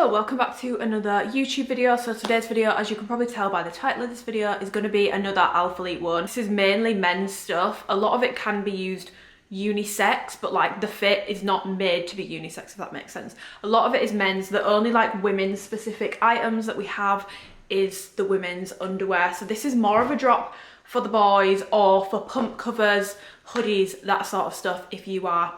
Hello, welcome back to another YouTube video. So today's video, as you can probably tell by the title of this video, is going to be another Alphalete one. This is mainly men's stuff. A lot of it can be used unisex, but like the fit is not made to be unisex, if that makes sense. A lot of it is men's. The only like women's specific items that we have is the women's underwear. So this is more of a drop for the boys or for pump covers, hoodies, that sort of stuff if you are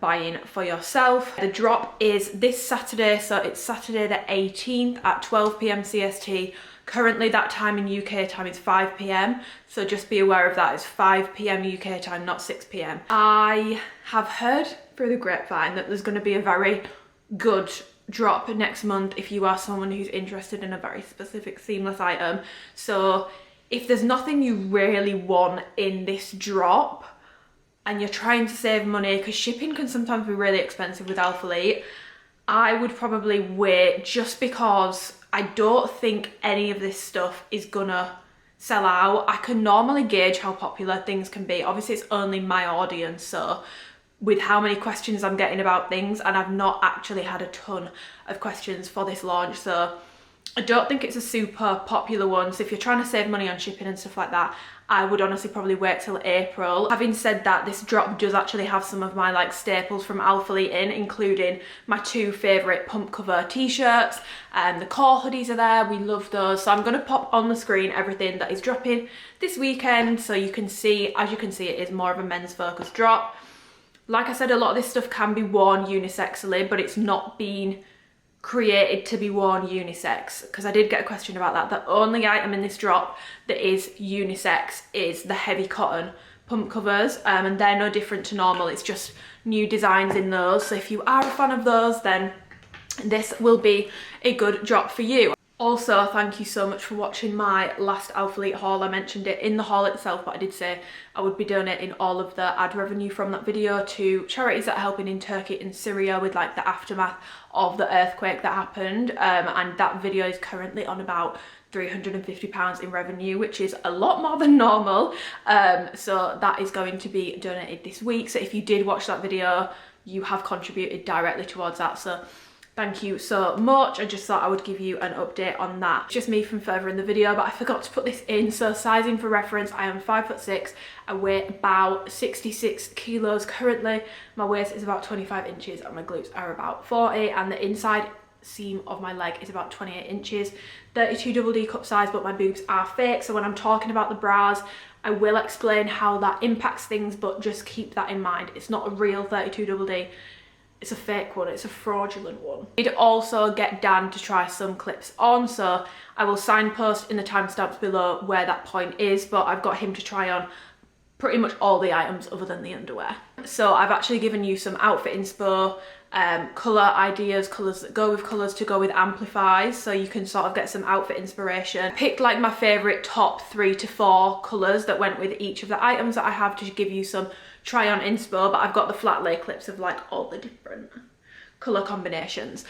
buying for yourself. The drop is this Saturday, so it's Saturday the 18th at 12 p.m. CST. Currently that time in UK time is 5 p.m, so just be aware of that. It's 5 p.m. UK time, not 6 p.m. I have heard through the grapevine that there's going to be a very good drop next month if you are someone who's interested in a very specific seamless item. So if there's nothing you really want in this drop and you're trying to save money, because shipping can sometimes be really expensive with Alphalete, I would probably wait, just because I don't think any of this stuff is gonna sell out. I can normally gauge how popular things can be. Obviously it's only my audience, so with how many questions I'm getting about things, and I've not actually had a ton of questions for this launch, so I don't think it's a super popular one. So if you're trying to save money on shipping and stuff like that, I would honestly probably wait till April. Having said that, this drop does actually have some of my like staples from Alphalete in, including my two favourite pump cover t-shirts, and the core hoodies are there. We love those. So I'm going to pop on the screen everything that is dropping this weekend, so you can see, as you can see, it is more of a men's focused drop. Like I said, a lot of this stuff can be worn unisexually, but it's not been created to be worn unisex, because I did get a question about that. The only item in this drop that is unisex is the heavy cotton pump covers, and they're no different to normal. It's just new designs in those, so if you are a fan of those, then this will be a good drop for you. Also, thank you so much for watching my last Alphalete haul. I mentioned it in the haul itself, but I did say I would be donating all of the ad revenue from that video to charities that are helping in Turkey and Syria with like the aftermath of the earthquake that happened, and that video is currently on about £350 in revenue, which is a lot more than normal, so that is going to be donated this week. So if you did watch that video, you have contributed directly towards that, so thank you so much. I just thought I would give you an update on that. Just me from further in the video, but I forgot to put this in. So sizing for reference, I am 5'6", I weigh about 66 kilos currently. My waist is about 25 inches and my glutes are about 40, and the inside seam of my leg is about 28 inches. 32 double D cup size, but my boobs are fake. So when I'm talking about the bras, I will explain how that impacts things, but just keep that in mind. It's not a real 32 double D. It's a fake one, it's a fraudulent one. I did also get Dan to try some clips on, so I will signpost in the timestamps below where that point is, but I've got him to try on pretty much all the items other than the underwear. So I've actually given you some outfit inspo, colour ideas, colours that go with colours to go with Amplify, so you can sort of get some outfit inspiration. Picked like my favourite top 3 to 4 colours that went with each of the items that I have to give you some try on inspo, but I've got the flat lay clips of like all the different colour combinations.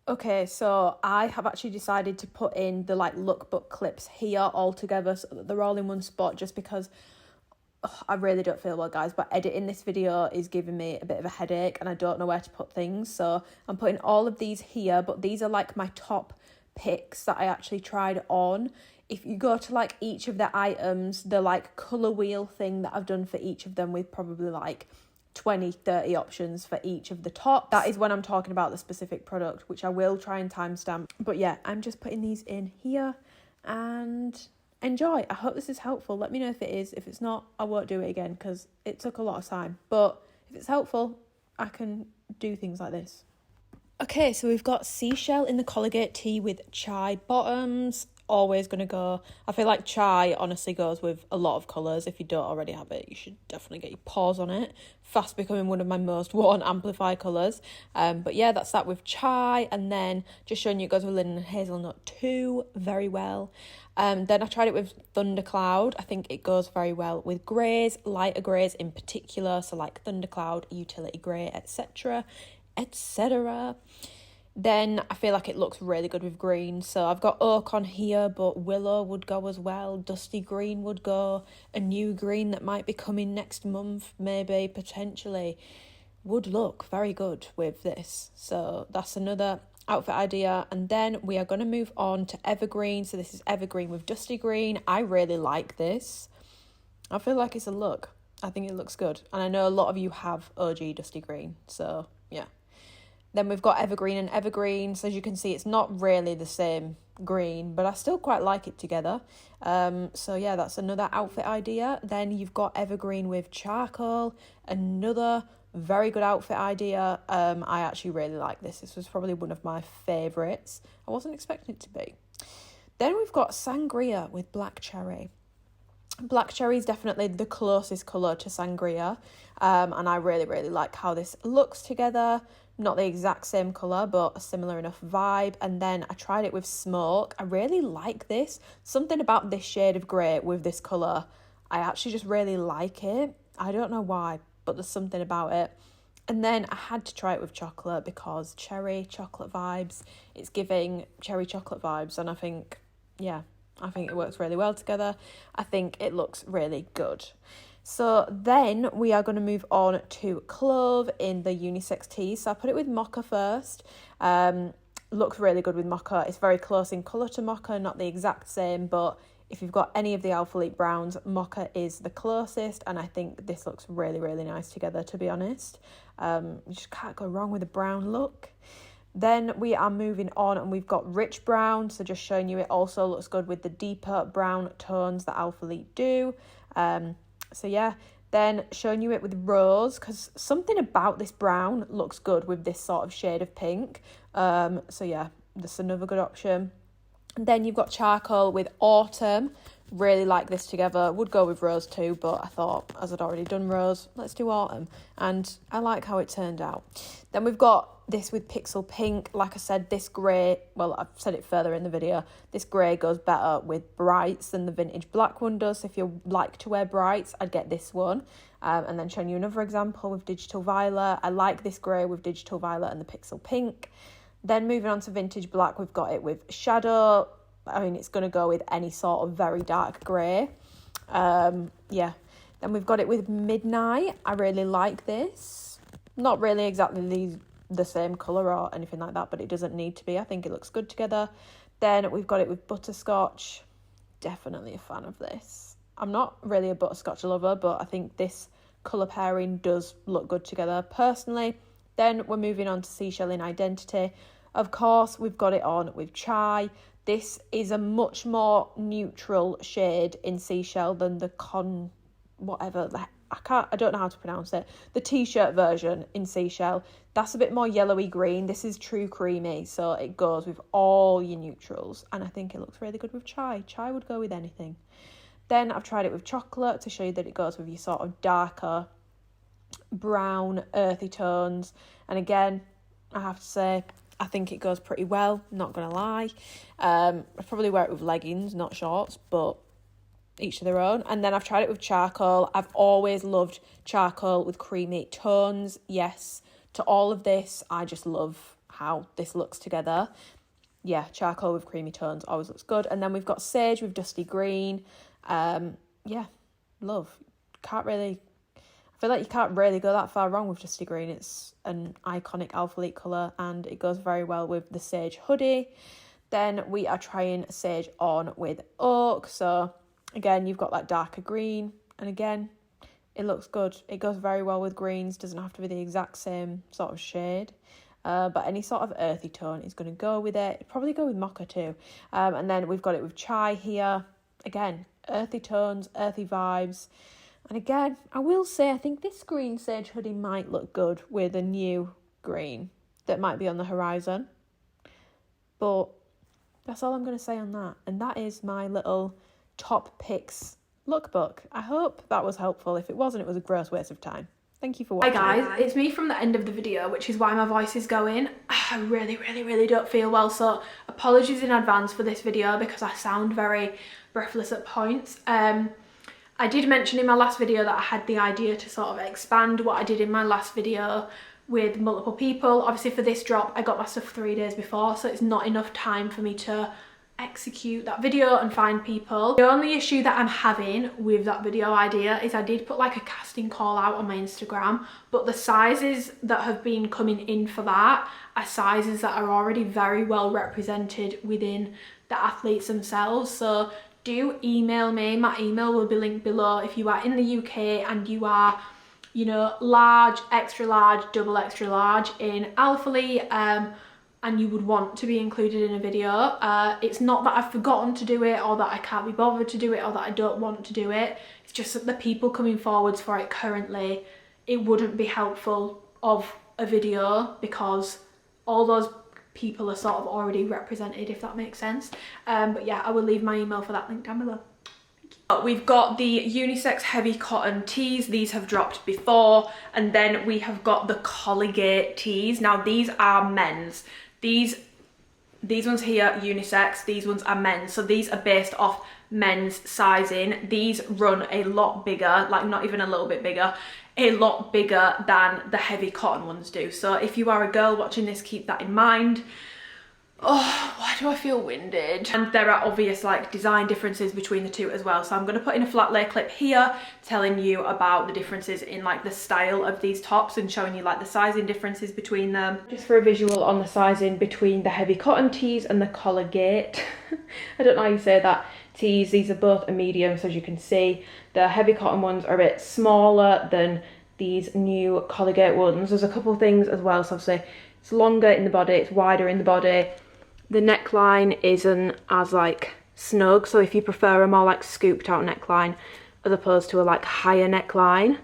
Okay, so I have actually decided to put in the like lookbook clips here all together so that they're all in one spot, just because I really don't feel well, guys, but editing this video is giving me a bit of a headache and I don't know where to put things, so I'm putting all of these here, but these are like my top picks that I actually tried on. If you go to like each of the items, the like colour wheel thing that I've done for each of them, with probably like 20-30 options for each of the tops, that is when I'm talking about the specific product, which I will try and timestamp. But yeah, I'm just putting these in here and enjoy. I hope this is helpful. Let me know if it is. If it's not, I won't do it again because it took a lot of time, but if it's helpful, I can do things like this. Okay, so we've got seashell in the colligate tee with chai bottoms. Always gonna go. I feel like chai honestly goes with a lot of colours. If you don't already have it, you should definitely get your paws on it. Fast becoming one of my most worn Amplify colours. But yeah, that's that with chai, and then just showing you it goes with linen and hazelnut too, very well. Then I tried it with Thundercloud. I think it goes very well with greys, lighter greys in particular, so like Thundercloud, utility grey, etc, etc. Then I feel like it looks really good with green. So I've got oak on here, but willow would go as well. Dusty green would go. A new green that might be coming next month, maybe, potentially, would look very good with this. So that's another outfit idea. And then we are going to move on to evergreen. So this is evergreen with dusty green. I really like this. I feel like it's a look. I think it looks good. And I know a lot of you have OG dusty green. So yeah. Then we've got evergreen and evergreen. So as you can see, it's not really the same green, but I still quite like it together. So yeah, that's another outfit idea. Then you've got evergreen with charcoal, another very good outfit idea. I actually really like this. This was probably one of my favourites. I wasn't expecting it to be. Then we've got sangria with black cherry. Black cherry is definitely the closest colour to sangria, and I really like how this looks together. Not the exact same colour, but a similar enough vibe. And then I tried it with smoke. I really like this. Something about this shade of grey with this colour, I actually just really like it. I don't know why, but there's something about it. And then I had to try it with chocolate because cherry chocolate vibes. It's giving cherry chocolate vibes, and I think, yeah, I think it works really well together. I think it looks really good. So then we are going to move on to clove in the unisex tees. So I put it with mocha first. Looks really good with mocha. It's very close in colour to mocha, not the exact same, but if you've got any of the ALPHALETE browns, mocha is the closest, and I think this looks really nice together, to be honest. You just can't go wrong with a brown look. Then we are moving on and we've got rich brown. So just showing you it also looks good with the deeper brown tones that ALPHALETE do. So yeah, then showing you it with rose, because something about this brown looks good with this sort of shade of pink. So yeah, that's another good option. And then you've got charcoal with autumn. Really like this together. Would go with rose too, but I thought, as I'd already done rose, let's do autumn. And I like how it turned out. Then we've got this with pixel pink. Like I said, this grey, well, I've said it further in the video, this grey goes better with brights than the vintage black one does. So if you like to wear brights, I'd get this one. And then showing you another example with digital violet. I like this grey with digital violet and the pixel pink. Then moving on to vintage black, we've got it with shadow. I mean, it's going to go with any sort of very dark grey. Yeah. Then we've got it with midnight. I really like this. Not really exactly the same colour or anything like that, but it doesn't need to be. I think it looks good together. Then we've got it with butterscotch. Definitely a fan of this. I'm not really a butterscotch lover, but I think this colour pairing does look good together personally. Then we're moving on to seashell in identity. Of course, we've got it on with chai. This is a much more neutral shade in seashell than the I don't know how to pronounce it. The t-shirt version in seashell, that's a bit more yellowy green. This is true creamy, so it goes with all your neutrals, and I think it looks really good with chai. Chai would go with anything. Then I've tried it with chocolate to show you that it goes with your sort of darker brown earthy tones, and again, I have to say, I think it goes pretty well, not gonna lie. I'd probably wear it with leggings, not shorts, but each to their own. And then I've tried it with charcoal. I've always loved charcoal with creamy tones. Yes, to all of this, I just love how this looks together. Yeah, charcoal with creamy tones always looks good. And then we've got sage with dusty green. Yeah, love. I feel like you can't really go that far wrong with dusty green. It's an iconic ALPHALETE colour, and it goes very well with the sage hoodie. Then we are trying sage on with oak. So again, you've got that darker green, and again, it looks good. It goes very well with greens, doesn't have to be the exact same sort of shade. But any sort of earthy tone is going to go with it. It'd probably go with mocha too. And then we've got it with chai here. Again, earthy tones, earthy vibes. And again, I will say, I think this green sage hoodie might look good with a new green that might be on the horizon. But that's all I'm going to say on that. And that is my little top picks lookbook. I hope that was helpful. If it wasn't, it was a gross waste of time. Thank you for watching. Hi guys, it's me from the end of the video, which is why my voice is going. I really don't feel well, so apologies in advance for this video because I sound very breathless at points. I did mention in my last video that I had the idea to sort of expand what I did in my last video with multiple people. Obviously for this drop, I got my stuff 3 days before, so it's not enough time for me to execute that video and find people. The only issue that I'm having with that video idea is I did put like a casting call out on my Instagram, but the sizes that have been coming in for that are sizes that are already very well represented within the athletes themselves. So do email me. My email will be linked below if you are in the UK and you are, you know, large, extra large, double extra large in Alphalete, and you would want to be included in a video. It's not that I've forgotten to do it or that I can't be bothered to do it or that I don't want to do it. It's just that the people coming forwards for it currently, it wouldn't be helpful of a video because all those people are sort of already represented, if that makes sense. But yeah, I will leave my email for that link down below. We've got the unisex heavy cotton tees. These have dropped before. And then we have got the Collage tees. Now these are men's. These ones here, unisex, these ones are men's. So these are based off men's sizing. These run a lot bigger, like not even a little bit bigger, a lot bigger than the heavy cotton ones do. So if you are a girl watching this, keep that in mind. Oh, why do I feel winded? And there are obvious like design differences between the two as well. So I'm going to put in a flat lay clip here telling you about the differences in like the style of these tops and showing you like the sizing differences between them. Just for a visual on the sizing between the heavy cotton tees and the Collage. I don't know how you say that. Tees, these are both a medium, so as you can see, the heavy cotton ones are a bit smaller than these new Collage ones. There's a couple of things as well, so obviously it's longer in the body, it's wider in the body. The neckline isn't as like snug, so if you prefer a more like scooped out neckline as opposed to a like higher neckline,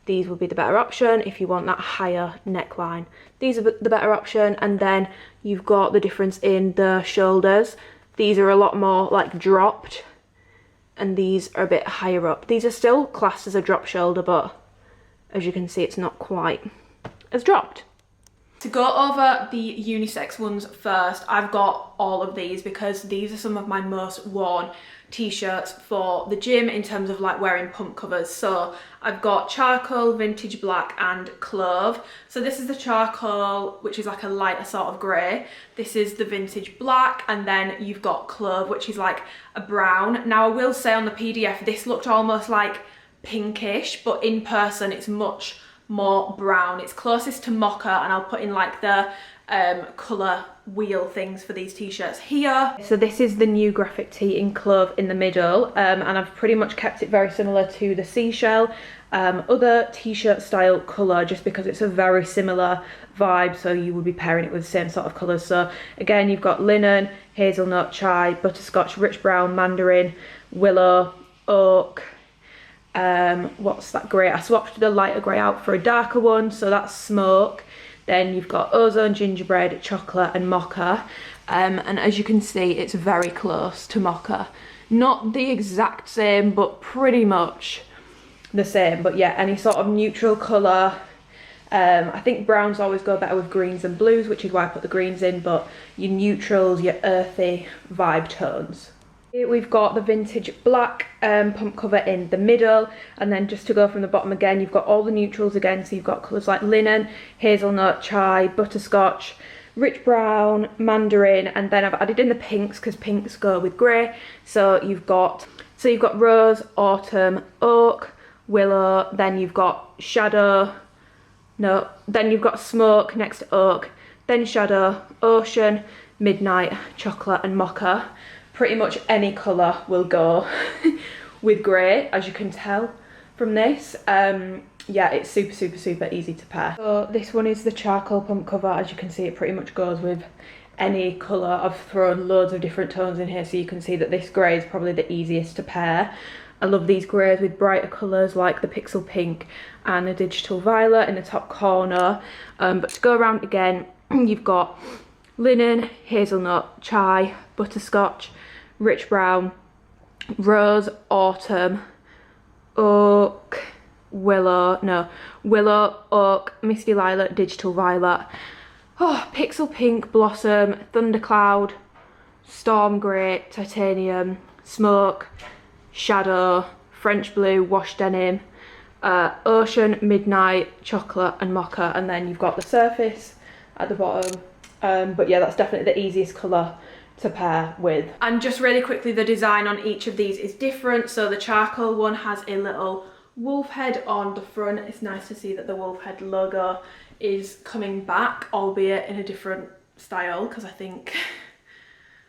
these would be the better option. If you want that higher neckline, these are the better option. And then you've got the difference in the shoulders. These are a lot more like dropped and these are a bit higher up. These are still classed as a drop shoulder, but as you can see, it's not quite as dropped. To go over the unisex ones first, I've got all of these because these are some of my most worn t-shirts for the gym in terms of like wearing pump covers. So I've got charcoal, vintage black and clove. So this is the charcoal, which is like a lighter sort of grey. This is the vintage black, and then you've got clove, which is like a brown. Now I will say on the PDF this looked almost like pinkish, but in person it's much more brown. It's closest to mocha, and I'll put in like the colour wheel things for these t-shirts here. So this is the new graphic tee in clove in the middle, and I've pretty much kept it very similar to the seashell other t-shirt style colour, just because it's a very similar vibe, so you would be pairing it with the same sort of colours. So again, you've got linen, hazelnut, chai, butterscotch, rich brown, mandarin, willow, oak, what's that grey? I swapped the lighter grey out for a darker one, so that's smoke. Then you've got ozone, gingerbread, chocolate and mocha, and as you can see, it's very close to mocha. Not the exact same, but pretty much the same. But yeah, any sort of neutral colour. I think browns always go better with greens and blues, which is why I put the greens in, but your neutrals, your earthy vibe tones. Here we've got the vintage black pump cover in the middle, and then just to go from the bottom again, you've got all the neutrals again. So you've got colours like linen, hazelnut, chai, butterscotch, rich brown, mandarin, and then I've added in the pinks because pinks go with grey. So you've got rose, autumn, oak, willow, then you've got shadow, no, then you've got smoke next to oak, then shadow, ocean, midnight, chocolate and mocha. Pretty much any colour will go with grey, as you can tell from this. Yeah, it's super easy to pair. So this one is the charcoal pump cover. As you can see, it pretty much goes with any colour. I've thrown loads of different tones in here, so you can see that this grey is probably the easiest to pair. I love these greys with brighter colours like the pixel pink and the digital violet in the top corner. But to go around again, you've got linen, hazelnut, chai, butterscotch, rich brown, rose, autumn, oak, willow, oak, misty lilac, digital violet, pixel pink, blossom, thundercloud, storm grey, titanium, smoke, shadow, French blue, wash denim, ocean, midnight, chocolate and mocha. And then you've got the surface at the bottom, But yeah, that's definitely the easiest colour to pair with. And just really quickly, the design on each of these is different. So the charcoal one has a little wolf head on the front. It's nice to see that the wolf head logo is coming back, albeit in a different style, because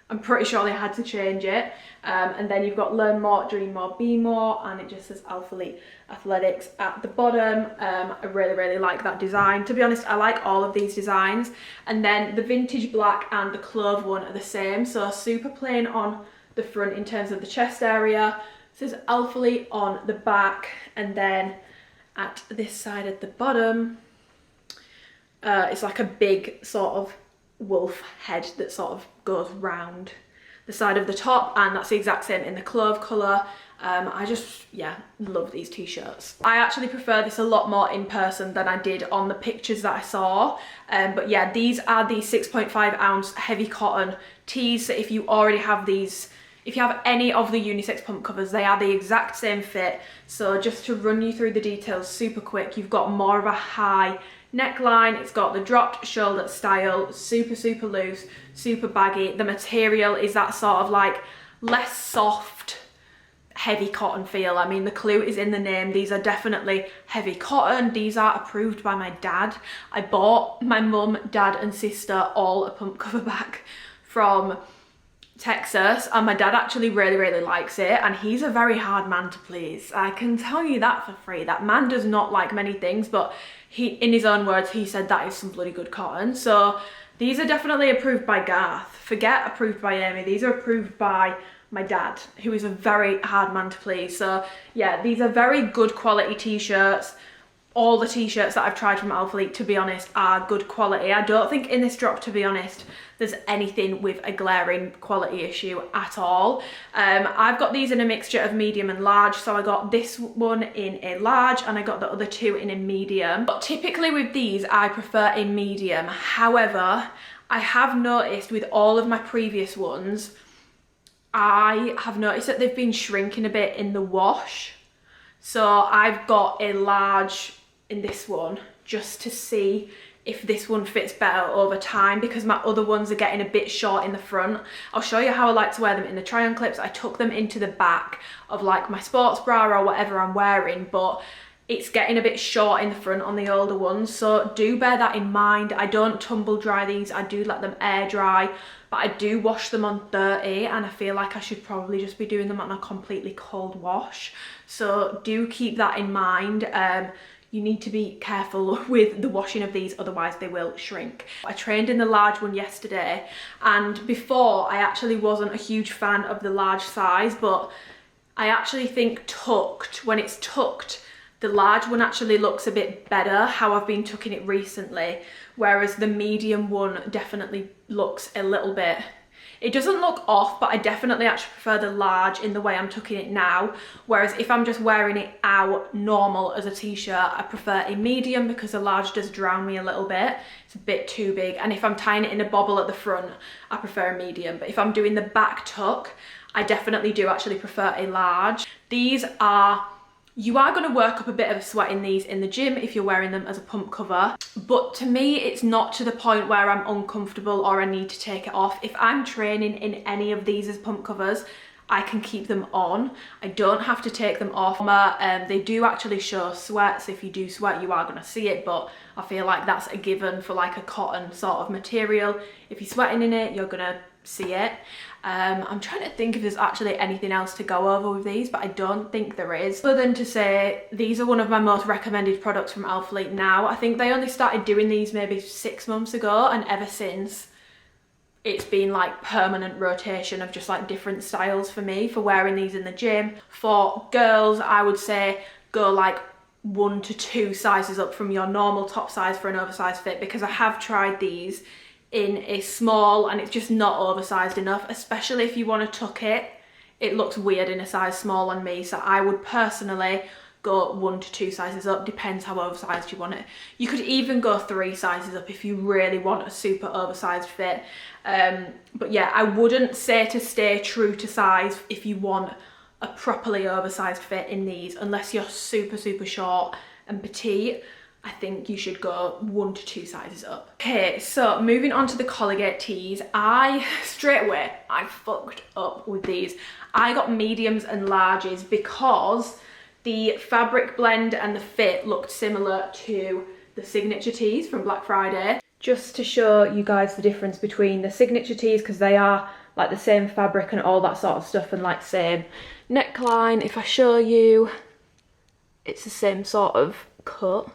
I'm pretty sure they had to change it. And then you've got Learn More, Dream More, Be More, and it just says Alphalete Athletics at the bottom. I really like that design. To be honest, I like all of these designs. And then the vintage black and the clove one are the same, so super plain on the front in terms of the chest area. It says Alphalete on the back, and then at this side at the bottom, it's like a big sort of wolf head that sort of goes round the side of the top, and that's the exact same in the clove colour. I just, yeah, love these t-shirts. I actually prefer this a lot more in person than I did on the pictures that I saw. But yeah, these are the 6.5 ounce heavy cotton tees. So if you already have these, if you have any of the unisex pump covers, they are the exact same fit. So just to run you through the details super quick, you've got more of a high neckline, it's got the dropped shoulder style, super loose, super baggy. The material is that sort of like less soft, heavy cotton feel. I mean, the clue is in the name. These are definitely heavy cotton. These are approved by my dad. I bought my mum, dad and sister all a pump cover back from Texas, and my dad actually really likes it, and he's a very hard man to please. I can tell you that for free. That man does not like many things, but he, in his own words, he said that is some bloody good cotton. So these are definitely approved by Garth. Forget approved by Amy. These are approved by my dad, who is a very hard man to please. So yeah, these are very good quality t-shirts. All the t-shirts that I've tried from Alphalete, to be honest, are good quality. I don't think in this drop, to be honest, there's anything with a glaring quality issue at all. I've got these in a mixture of medium and large, so I got this one in a large and I got the other two in a medium. But typically with these, I prefer a medium. However, I have noticed with all of my previous ones, I have noticed that they've been shrinking a bit in the wash. So I've got a large in this one just to see if this one fits better over time, because my other ones are getting a bit short in the front. I'll show you how I like to wear them in the try-on clips. I tuck them into the back of like my sports bra or whatever I'm wearing, but it's getting a bit short in the front on the older ones, so do bear that in mind. I don't tumble dry these, I do let them air dry, but I do wash them on 30, and I feel like I should probably just be doing them on a completely cold wash. So do keep that in mind. You need to be careful with the washing of these, otherwise they will shrink. I trained in the large one yesterday, and before I actually wasn't a huge fan of the large size, but I actually think tucked, when it's tucked, the large one actually looks a bit better, how I've been tucking it recently, whereas the medium one definitely looks a little bit, it doesn't look off, but I definitely actually prefer the large in the way I'm tucking it now. Whereas if I'm just wearing it out normal as a t-shirt, I prefer a medium because the large does drown me a little bit. It's a bit too big. And if I'm tying it in a bobble at the front, I prefer a medium. But if I'm doing the back tuck, I definitely do actually prefer a large. These are, you are going to work up a bit of a sweat in these in the gym if you're wearing them as a pump cover, but to me it's not to the point where I'm uncomfortable or I need to take it off. If I'm training in any of these as pump covers, I can keep them on. I don't have to take them off. They do actually show sweat, so if you do sweat you are going to see it, but I feel like that's a given for like a cotton sort of material. If you're sweating in it, you're going to see it. I'm trying to think if there's actually anything else to go over with these, but I don't think there is, other than to say these are one of my most recommended products from Alphalete now. I think they only started doing these maybe 6 months ago, and ever since it's been like permanent rotation of just like different styles for me for wearing these in the gym. For girls, I would say go like 1 to 2 sizes up from your normal top size for an oversized fit, because I have tried these in a small and it's just not oversized enough, especially if you want to tuck it. It looks weird in a size small on me, so I would personally go 1 to 2 sizes up, depends how oversized you want it. You could even go 3 sizes up if you really want a super oversized fit. But yeah, I wouldn't say to stay true to size if you want a properly oversized fit in these, unless you're super short and petite. I think you should go 1 to 2 sizes up. Okay, so moving on to the Collage tees, straight away, I fucked up with these. I got mediums and larges because the fabric blend and the fit looked similar to the signature tees from Black Friday. Just to show you guys the difference between the signature tees, because they are like the same fabric and all that sort of stuff, and like same neckline. If I show you, it's the same sort of cut.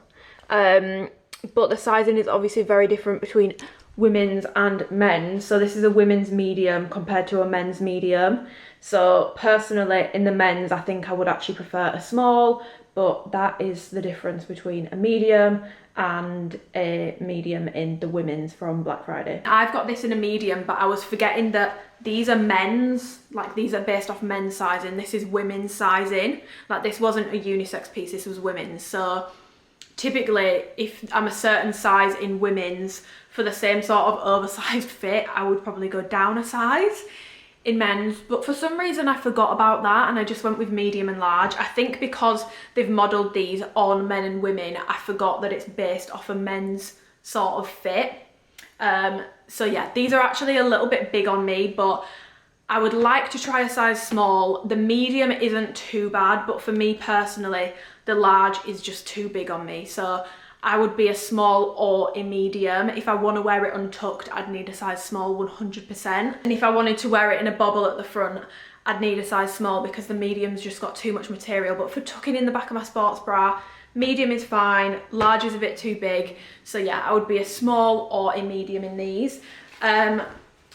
But the sizing is obviously very different between women's and men's. So this is a women's medium compared to a men's medium. So personally, in the men's, I think I would actually prefer a small, but that is the difference between a medium and a medium in the women's from Black Friday. I've got this in a medium, but I was forgetting that these are men's, like these are based off men's sizing. This is women's sizing. Like this wasn't a unisex piece, this was women's. So typically, if I'm a certain size in women's for the same sort of oversized fit, I would probably go down a size in men's. But for some reason, I forgot about that and I just went with medium and large. I think because they've modelled these on men and women, I forgot that it's based off a men's sort of fit. So yeah, these are actually a little bit big on me, but I would like to try a size small. The medium isn't too bad, but for me personally, the large is just too big on me. So I would be a small or a medium. If I want to wear it untucked, I'd need a size small 100%. And if I wanted to wear it in a bobble at the front, I'd need a size small because the medium's just got too much material. But for tucking in the back of my sports bra, medium is fine, large is a bit too big. So yeah, I would be a small or a medium in these.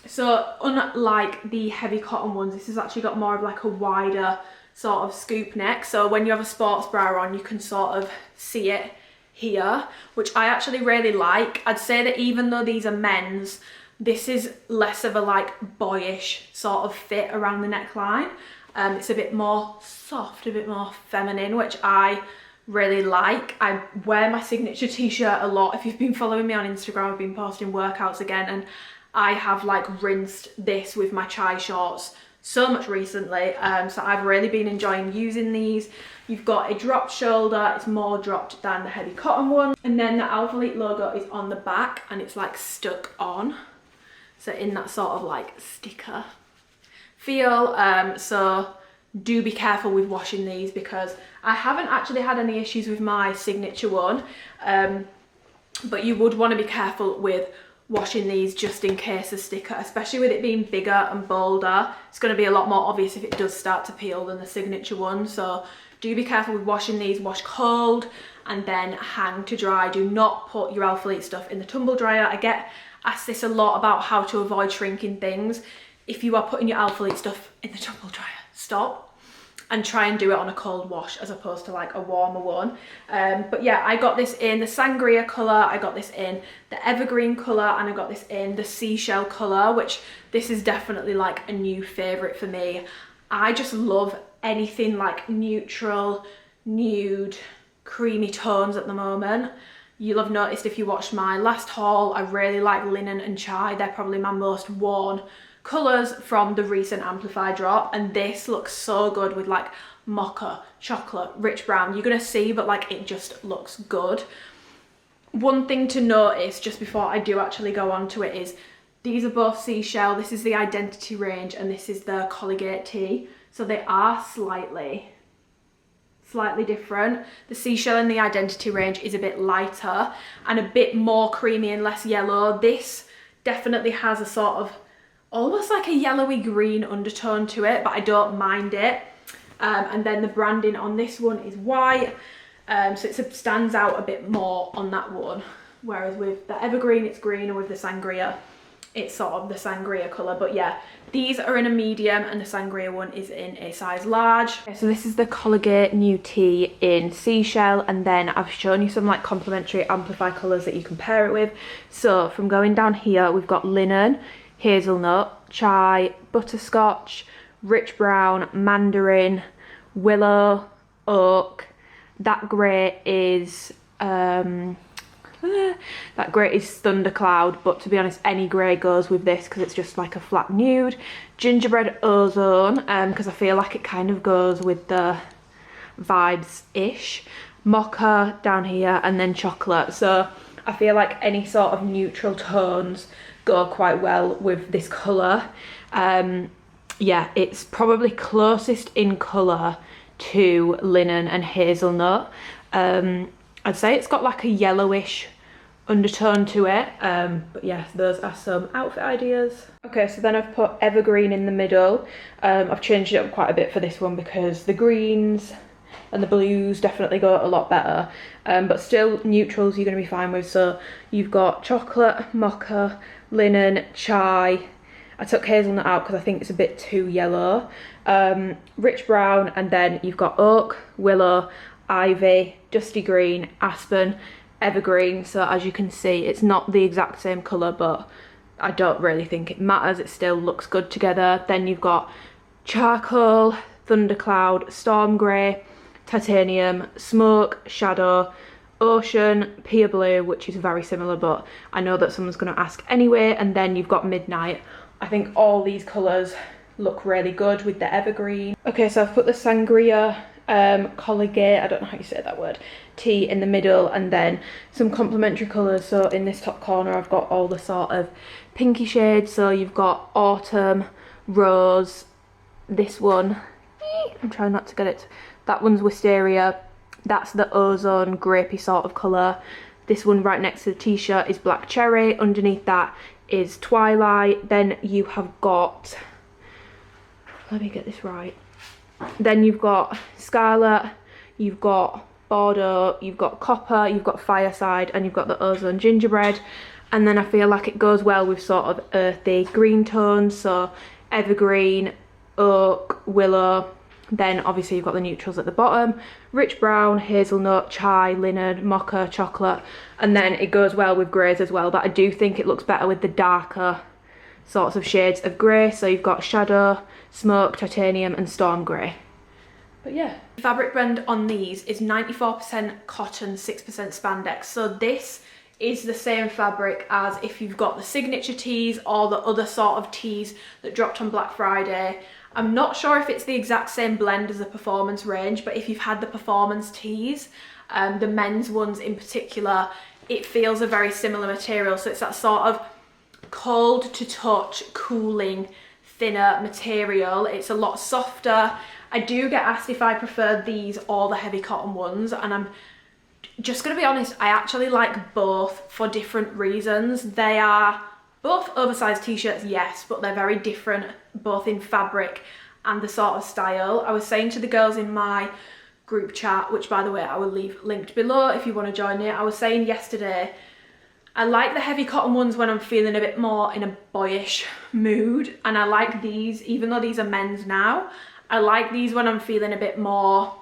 So unlike the heavy cotton ones, this has actually got more of like a wider sort of scoop neck. So when you have a sports bra on, you can sort of see it here, which I actually really like. I'd say that even though these are men's, this is less of a like boyish sort of fit around the neckline. It's a bit more soft, a bit more feminine, which I really like. I wear my signature t-shirt a lot. If you've been following me on Instagram, I've been posting workouts again, and I have like rinsed this with my chai shorts so much recently. So I've really been enjoying using these. You've got a dropped shoulder, it's more dropped than the heavy cotton one. And then the ALPHALETE logo is on the back and it's like stuck on. So in that sort of like sticker feel. So do be careful with washing these because I haven't actually had any issues with my signature one. But you would want to be careful with washing these just in case the sticker, especially with it being bigger and bolder, it's going to be a lot more obvious if it does start to peel than the signature one. So do be careful with washing these. Wash cold and then hang to dry. Do not put your ALPHALETE stuff in the tumble dryer. I get asked this a lot about how to avoid shrinking things. If you are putting your ALPHALETE stuff in the tumble dryer, stop and try and do it on a cold wash as opposed to like a warmer one. But yeah, I got this in the sangria colour, I got this in the evergreen colour, and I got this in the seashell colour, which this is definitely like a new favourite for me. I just love anything like neutral, nude, creamy tones at the moment. You'll have noticed if you watched my last haul, I really like linen and chai. They're probably my most worn colours from the recent Amplify drop, and this looks so good with like mocha, chocolate, rich brown. You're gonna see, but like it just looks good. One thing to notice just before I do actually go on to it is these are both seashell. This is the Identity range and this is the Collage tee, so they are slightly different. The seashell in the Identity range is a bit lighter and a bit more creamy and less yellow. This definitely has a sort of almost like a yellowy green undertone to it, but I don't mind it. And then the branding on this one is white, so it stands out a bit more on that one, whereas with the evergreen it's green, and with the sangria it's sort of the sangria colour. But yeah, these are in a medium and the sangria one is in a size large. Okay, so this is the Collage new tee in seashell, and then I've shown you some like complementary Amplify colours that you can pair it with. So from going down here, we've got linen, hazelnut, chai, butterscotch, rich brown, mandarin, willow, oak. That grey is thundercloud, but to be honest any grey goes with this because it's just like a flat nude. Gingerbread ozone, because I feel like it kind of goes with the vibes ish. mocha down here, and then chocolate. So I feel like any sort of neutral tones go quite well with this colour. Yeah, it's probably closest in colour to linen and hazelnut. I'd say it's got like a yellowish undertone to it, but yeah, those are some outfit ideas. Okay, so then I've put evergreen in the middle. I've changed it up quite a bit for this one because the greens and the blues definitely go a lot better, but still neutrals you're going to be fine with. So you've got chocolate, mocha, linen, chai. I took hazelnut out because I think it's a bit too yellow. Rich brown, and then you've got oak, willow, ivy, dusty green, aspen, evergreen. So as you can see, it's not the exact same colour, but I don't really think it matters. It still looks good together. Then you've got charcoal, thundercloud, storm grey, titanium, smoke, shadow, ocean, pea blue, which is very similar, but I know that someone's going to ask anyway. And then you've got midnight. I think all these colours look really good with the evergreen. Okay, so I've put the sangria, colligate, I don't know how you say that word, tea in the middle, and then some complementary colours. So in this top corner I've got all the sort of pinky shades. So you've got autumn, rose, this one, I'm trying not to get it, that one's wisteria, that's the ozone grapey sort of colour. This one right next to the t-shirt is black cherry, underneath that is twilight. Then you have got, let me get this right, then you've got scarlet, you've got bordeaux, you've got copper, you've got fireside, and you've got the ozone gingerbread. And then I feel like it goes well with sort of earthy green tones, so evergreen, oak, willow. Then obviously you've got the neutrals at the bottom, rich brown, hazelnut, chai, linen, mocha, chocolate, and then it goes well with greys as well, but I do think it looks better with the darker sorts of shades of grey. So you've got shadow, smoke, titanium, and storm grey. But yeah. The fabric blend on these is 94% cotton, 6% spandex. So this is the same fabric as if you've got the signature tees or the other sort of tees that dropped on Black Friday. I'm not sure if it's the exact same blend as the performance range, but if you've had the performance tees, the men's ones in particular, it feels a very similar material. So it's that sort of cold to touch, cooling, thinner material. It's a lot softer. I do get asked if I prefer these or the heavy cotton ones, and I'm just gonna be honest, I actually like both for different reasons. They are both oversized t-shirts, yes, but they're very different, both in fabric and the sort of style. I was saying to the girls in my group chat, which by the way I will leave linked below if you want to join it, I was saying yesterday, I like the heavy cotton ones when I'm feeling a bit more in a boyish mood, and I like these, even though these are men's now, I like these when I'm feeling a bit more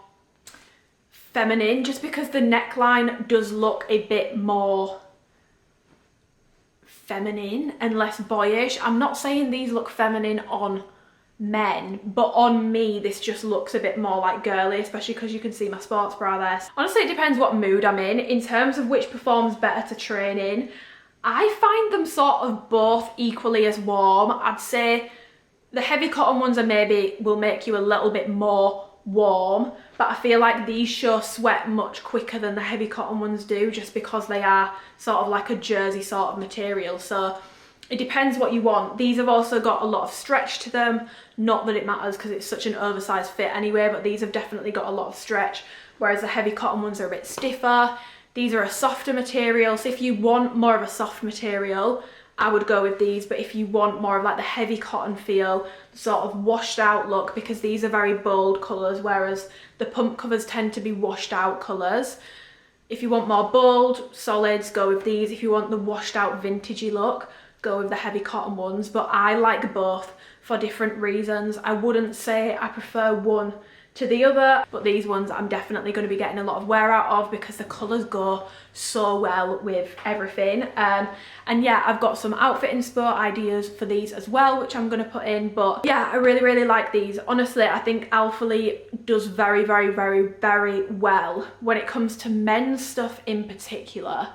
feminine, just because the neckline does look a bit more feminine and less boyish. I'm not saying these look feminine on men, but on me this just looks a bit more like girly, especially because you can see my sports bra there. Honestly, it depends what mood I'm in. In terms of which performs better to train in, I find them sort of both equally as warm. I'd say the heavy cotton ones are maybe will make you a little bit more warm, but I feel like these show sweat much quicker than the heavy cotton ones do, just because they are sort of like a jersey sort of material. So it depends what you want. These have also got a lot of stretch to them, not that it matters because it's such an oversized fit anyway, but these have definitely got a lot of stretch, whereas the heavy cotton ones are a bit stiffer. These are a softer material, so if you want more of a soft material, I would go with these. But if you want more of like the heavy cotton feel, sort of washed out look, because these are very bold colours, whereas the pump covers tend to be washed out colours. If you want more bold, solids, go with these. If you want the washed out vintagey look, go with the heavy cotton ones. But I like both for different reasons. I wouldn't say I prefer one to the other, but these ones I'm definitely going to be getting a lot of wear out of because the colours go so well with everything. And yeah, I've got some outfit inspo ideas for these as well, which I'm going to put in. But yeah, I really like these. Honestly, I think Alphalete does very well when it comes to men's stuff in particular.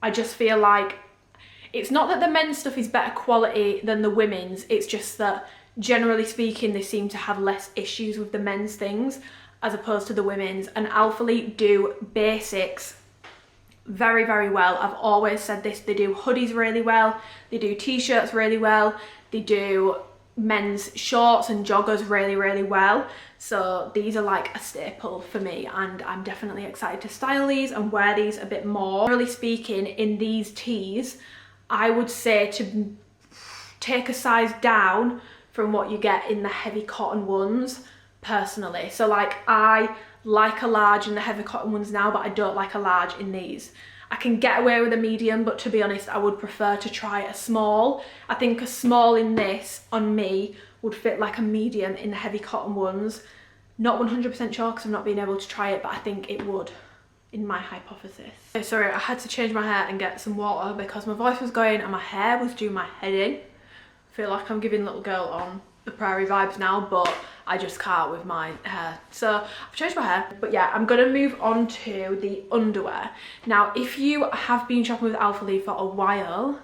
I just feel like it's not that the men's stuff is better quality than the women's, it's just that generally speaking they seem to have less issues with the men's things. as opposed to the women's, and Alphalete do basics very, very well. I've always said this, they do hoodies really well, they do t-shirts really well, they do men's shorts and joggers really, really well. So these are like a staple for me, and I'm definitely excited to style these and wear these a bit more. Generally speaking, in these tees, I would say to take a size down from what you get in the heavy cotton ones personally. So like, I like a large in the heavy cotton ones now, but I don't like a large in these. I can get away with a medium, but to be honest, I would prefer to try a small. I think a small in this on me would fit like a medium in the heavy cotton ones. Not 100% sure because I've not been able to try it, but I think it would, in my hypothesis. Okay, sorry, I had to change my hair and get some water because my voice was going and my hair was doing my head in. I feel like I'm giving little girl on the prairie vibes now, but I just can't with my hair. So I've changed my hair, but yeah, I'm gonna move on to the underwear. Now, if you have been shopping with Alphalete for a while,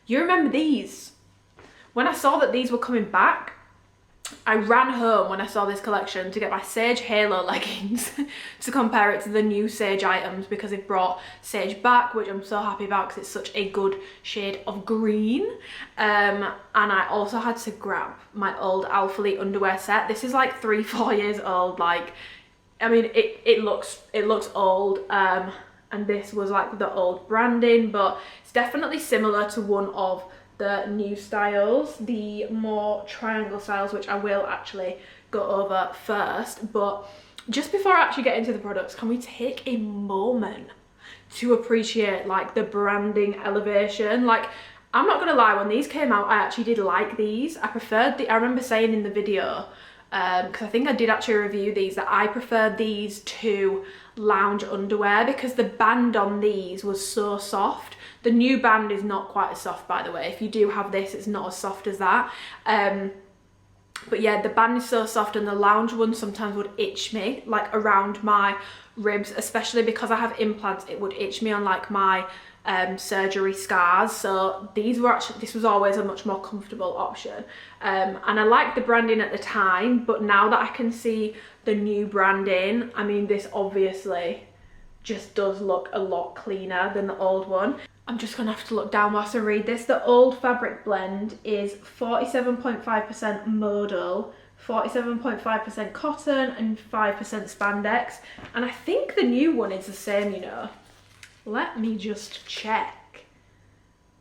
you remember these. When I saw that these were coming back, I ran home when I saw this collection to get my Sage Halo leggings to compare it to the new Sage items, because they've brought Sage back, which I'm so happy about because it's such a good shade of green. And I also had to grab my old Alphalete underwear set. This is like 3-4 years old. Like, I mean, it looks old. And this was like the old branding, but it's definitely similar to one of the new styles, the more triangle styles, which I will actually go over first. But just before I actually get into the products, can we take a moment to appreciate like the branding elevation? Like, I'm not gonna lie, when these came out, I actually did like these. I remember saying in the video, because I think I did actually review these, that I preferred these to lounge underwear because the band on these was so soft. The new band is not quite as soft, by the way. If you do have this, it's not as soft as that. But yeah, the band is so soft, and the lounge one sometimes would itch me, like around my ribs, especially because I have implants. It would itch me on like my surgery scars. So this was always a much more comfortable option. And I liked the branding at the time, but now that I can see the new branding, I mean, this obviously just does look a lot cleaner than the old one. I'm just gonna have to look down whilst I read this. The old fabric blend is 47.5% modal, 47.5% cotton, and 5% spandex. And I think the new one is the same, you know. Let me just check.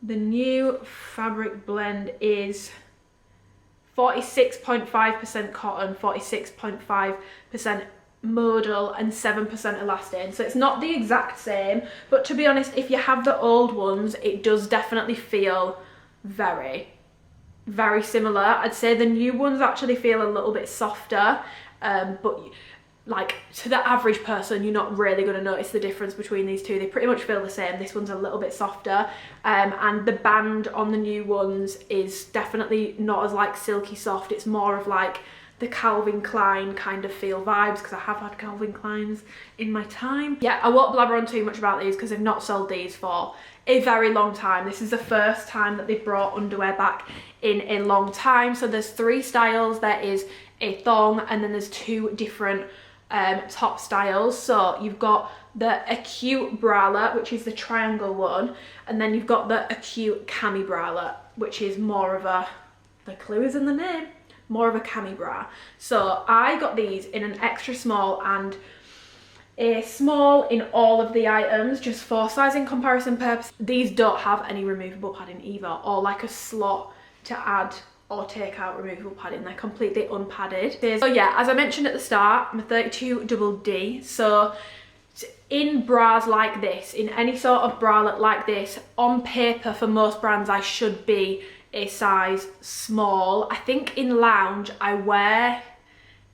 The new fabric blend is 46.5% cotton, 46.5% modal, and 7% elastane. So it's not the exact same, but to be honest, if you have the old ones, it does definitely feel very, very similar. I'd say the new ones actually feel a little bit softer, but like to the average person, you're not really going to notice the difference between these two. They pretty much feel the same. This one's a little bit softer, and the band on the new ones is definitely not as like silky soft. It's more of like the Calvin Klein kind of feel vibes, because I have had Calvin Kleins in my time. Yeah, I won't blabber on too much about these because they've not sold these for a very long time. This is the first time that they've brought underwear back in a long time. So there's 3 styles. There is a thong, and then there's 2 different top styles. So you've got the acute bralette, which is the triangle one, and then you've got the acute cami bralette, which is more of a, the clue is in the name, more of a cami bra. So I got these in an extra small and a small in all of the items, just for sizing comparison purposes. These don't have any removable padding either, or like a slot to add or take out removable padding. They're completely unpadded. So yeah, as I mentioned at the start, I'm a 32DD. So in bras like this, in any sort of bralette like this, on paper for most brands I should be a size small. I think in lounge I wear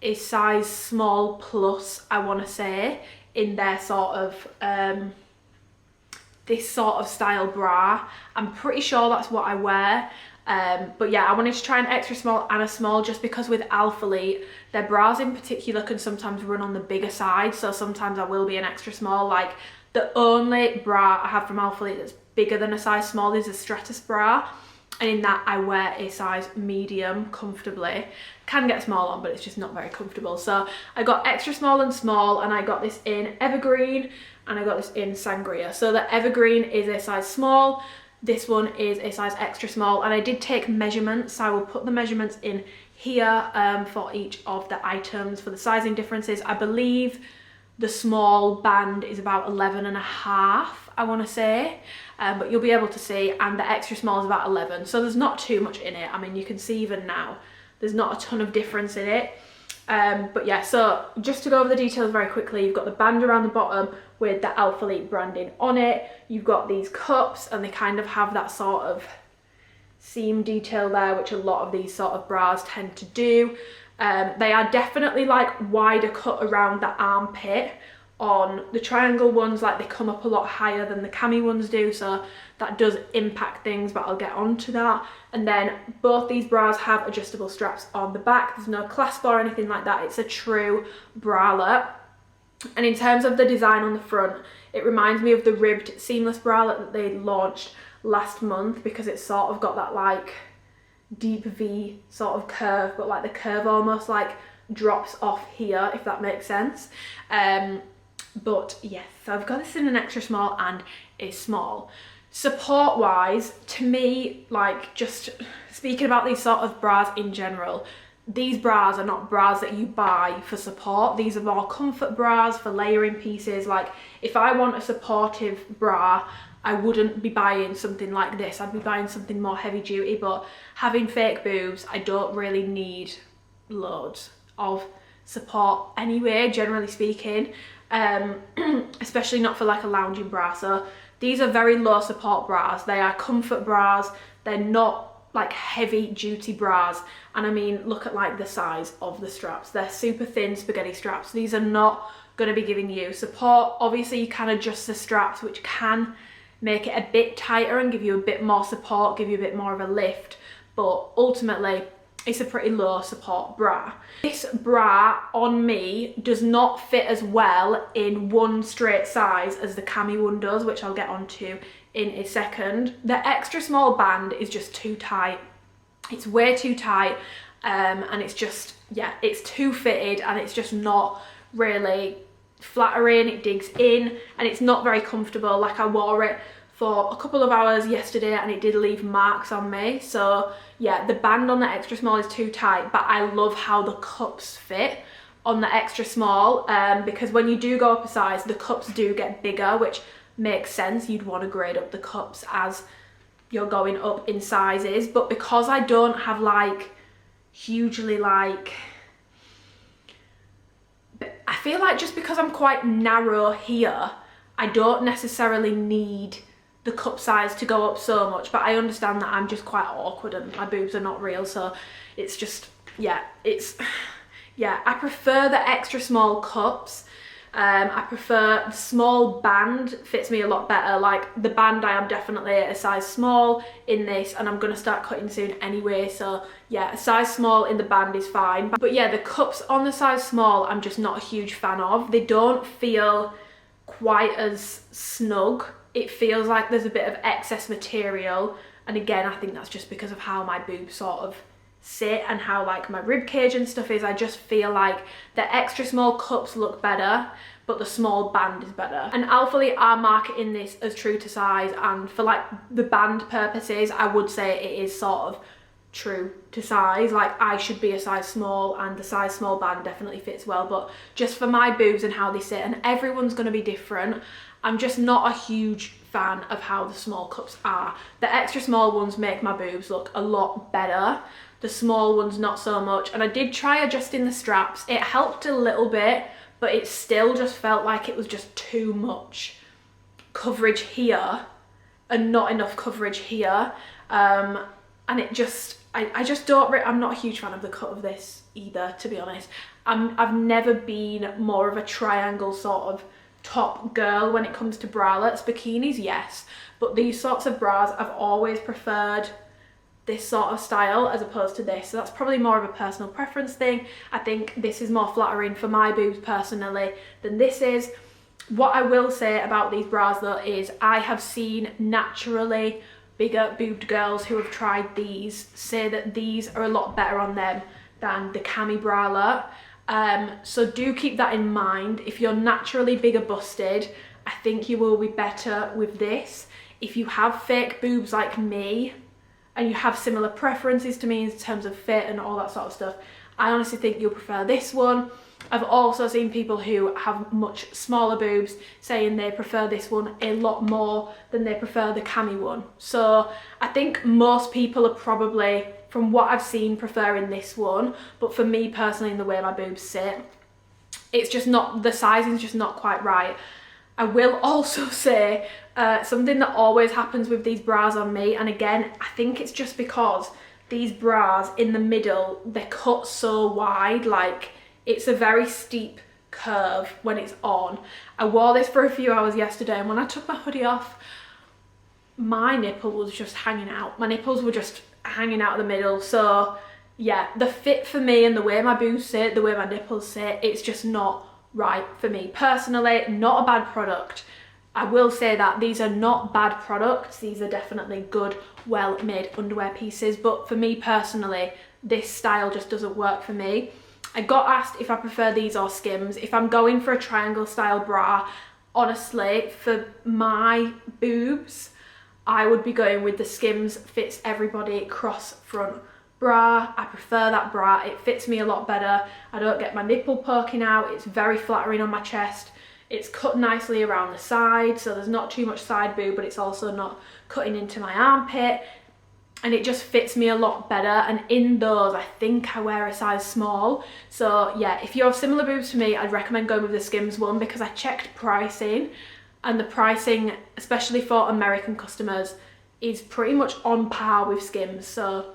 a size small plus, I want to say, in their sort of this sort of style bra. I'm pretty sure that's what I wear. But yeah, I wanted to try an extra small and a small, just because with Alphalete, their bras in particular can sometimes run on the bigger side. So sometimes I will be an extra small. Like, the only bra I have from Alphalete that's bigger than a size small is a Stratus bra. and in that I wear a size medium comfortably. Can get small on, but it's just not very comfortable. So I got extra small and small, and I got this in evergreen and I got this in sangria. So the evergreen is a size small, this one is a size extra small, and I did take measurements, so I will put the measurements in here for each of the items for the sizing differences. I believe the small band is about 11.5, I want to say, but you'll be able to see, and the extra small is about 11, so there's not too much in it. I mean, you can see even now there's not a ton of difference in it. But yeah, so just to go over the details very quickly, you've got the band around the bottom with the ALPHALETE branding on it. You've got these cups, and they kind of have that sort of seam detail there, which a lot of these sort of bras tend to do. They are definitely like wider cut around the armpit. On the triangle ones, like, they come up a lot higher than the Cami ones do, so that does impact things, but I'll get on to that. And then both these bras have adjustable straps on the back. There's no clasp or anything like that. It's a true bralette. And in terms of the design on the front, it reminds me of the ribbed seamless bralette that they launched last month, because it's sort of got that like deep V sort of curve, but like the curve almost like drops off here, if that makes sense. But yes, so I've got this in an extra small and a small. Support wise, to me, like, just speaking about these sort of bras in general, these bras are not bras that you buy for support. These are more comfort bras for layering pieces. Like, if I want a supportive bra, I wouldn't be buying something like this. I'd be buying something more heavy duty, but having fake boobs, I don't really need loads of support anyway, generally speaking. Especially not for like a lounging bra. So these are very low support bras. They are comfort bras. They're not like heavy duty bras. And I mean, look at like the size of the straps. They're super thin spaghetti straps. These are not going to be giving you support. Obviously you can adjust the straps, which can make it a bit tighter and give you a bit more support, give you a bit more of a lift, but ultimately it's a pretty low support bra. This bra on me does not fit as well in one straight size as the Cami one does, which I'll get onto in a second. The extra small band is just too tight. It's way too tight, and it's just, yeah, it's too fitted, and it's just not really flattering. It digs in and it's not very comfortable. Like, I wore it for a couple of hours yesterday and it did leave marks on me. So yeah, the band on the extra small is too tight, but I love how the cups fit on the extra small, because when you do go up a size, the cups do get bigger, which makes sense. You'd want to grade up the cups as you're going up in sizes. But because I don't have like hugely like, I feel like just because I'm quite narrow here, I don't necessarily need the cup size to go up so much, but I understand that I'm just quite awkward and my boobs are not real, so it's just, yeah, it's, yeah, I prefer the extra small cups. I prefer the small band, fits me a lot better. Like, the band, I am definitely a size small in this, and I'm gonna start cutting soon anyway, so yeah, a size small in the band is fine. But yeah, the cups on the size small, I'm just not a huge fan of. They don't feel quite as snug. It feels like there's a bit of excess material, and again, I think that's just because of how my boobs sort of sit and how like my rib cage and stuff is. I just feel like the extra small cups look better, but the small band is better. And ALPHALETE are marketing this as true to size, and for like the band purposes, I would say it is sort of true to size. Like, I should be a size small, and the size small band definitely fits well, but just for my boobs and how they sit, and everyone's going to be different, I'm just not a huge fan of how the small cups are. The extra small ones make my boobs look a lot better. The small ones not so much. And I did try adjusting the straps. It helped a little bit, but it still just felt like it was just too much coverage here and not enough coverage here. And it just, I just don't, I'm not a huge fan of the cut of this either, to be honest. I've never been more of a triangle sort of top girl when it comes to bralettes. Bikinis, yes, but these sorts of bras, I've always preferred this sort of style as opposed to this. So that's probably more of a personal preference thing. I think this is more flattering for my boobs personally than this is. What I will say about these bras though is I have seen naturally bigger boobed girls who have tried these say that these are a lot better on them than the Cami bralette. So do keep that in mind. If you're naturally bigger busted, I think you will be better with this. If you have fake boobs like me and you have similar preferences to me in terms of fit and all that sort of stuff, I honestly think you'll prefer this one. I've also seen people who have much smaller boobs saying they prefer this one a lot more than they prefer the Cami one. So I think most people are probably, from what I've seen, preferring this one. But for me personally, in the way my boobs sit, it's just not, the sizing's just not quite right. I will also say something that always happens with these bras on me, and again, I think it's just because these bras in the middle, they're cut so wide, like it's a very steep curve when it's on. I wore this for a few hours yesterday, and when I took my hoodie off, my nipple was just hanging out. My nipples were just hanging out of the middle. So yeah, the fit for me and the way my boobs sit, the way my nipples sit, it's just not right for me personally. Not a bad product. I will say that these are not bad products. These are definitely good, well-made underwear pieces. But for me personally, this style just doesn't work for me. I got asked if I prefer these or Skims. If I'm going for a triangle style bra, honestly, for my boobs, I would be going with the Skims Fits Everybody cross front bra. I prefer that bra. It fits me a lot better. I don't get my nipple poking out. It's very flattering on my chest. It's cut nicely around the side, so there's not too much side boob, but it's also not cutting into my armpit. And it just fits me a lot better. And in those, I think I wear a size small. So yeah, if you have similar boobs to me, I'd recommend going with the Skims one, because I checked pricing, and the pricing, especially for American customers, is pretty much on par with Skims. So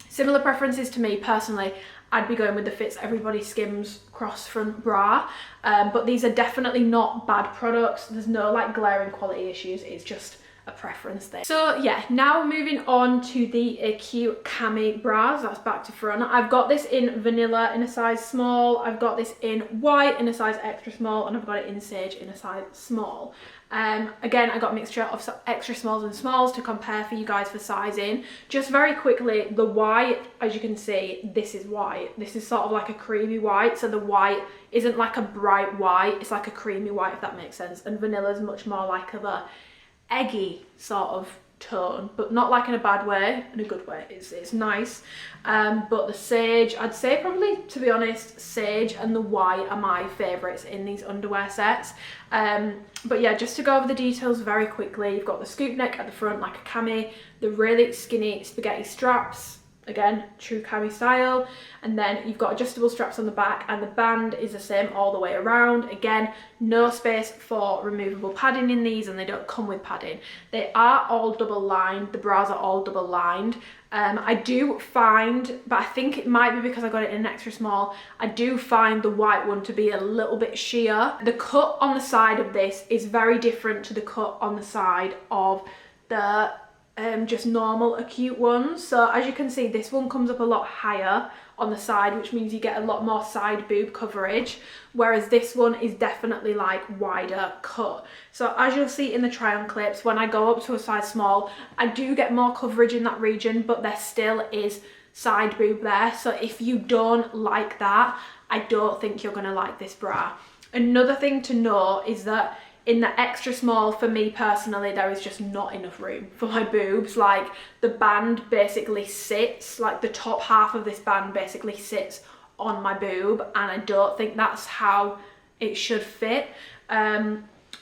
similar preferences to me personally, I'd be going with the Fits Everybody Skims cross front bra. But these are definitely not bad products. There's no like glaring quality issues. It's just a preference thing. So yeah, now moving on to the cute Cami bras. That's back to front. I've got this in vanilla in a size small. I've got this in white in a size extra small, and I've got it in sage in a size small. Again, I got a mixture of extra smalls and smalls to compare for you guys for sizing. Just very quickly, the white, as you can see, this is white. This is sort of like a creamy white. So the white isn't like a bright white. It's like a creamy white, if that makes sense. And vanilla is much more like the eggy sort of tone, but not like in a bad way, in a good way. It's nice. But the sage, I'd say probably, to be honest, sage and the white are my favorites in these underwear sets. But yeah, just to go over the details very quickly, you've got the scoop neck at the front like a Cami, the really skinny spaghetti straps, again, true Cami style, and then you've got adjustable straps on the back, and the band is the same all the way around. Again, no space for removable padding in these, and they don't come with padding. They are all double lined. The bras are all double lined. I do find, but I think it might be because I got it in an extra small, I do find the white one to be a little bit sheer. The cut on the side of this is very different to the cut on the side of the just normal acute ones. So as you can see, this one comes up a lot higher on the side, which means you get a lot more side boob coverage, whereas this one is definitely like wider cut. So as you'll see in the try on clips, when I go up to a size small, I do get more coverage in that region, but there still is side boob there. So if you don't like that, I don't think you're gonna like this bra. Another thing to note is that in the extra small, for me personally, there is just not enough room for my boobs. Like the band basically sits, like the top half of this band basically sits on my boob, and I don't think that's how it should fit.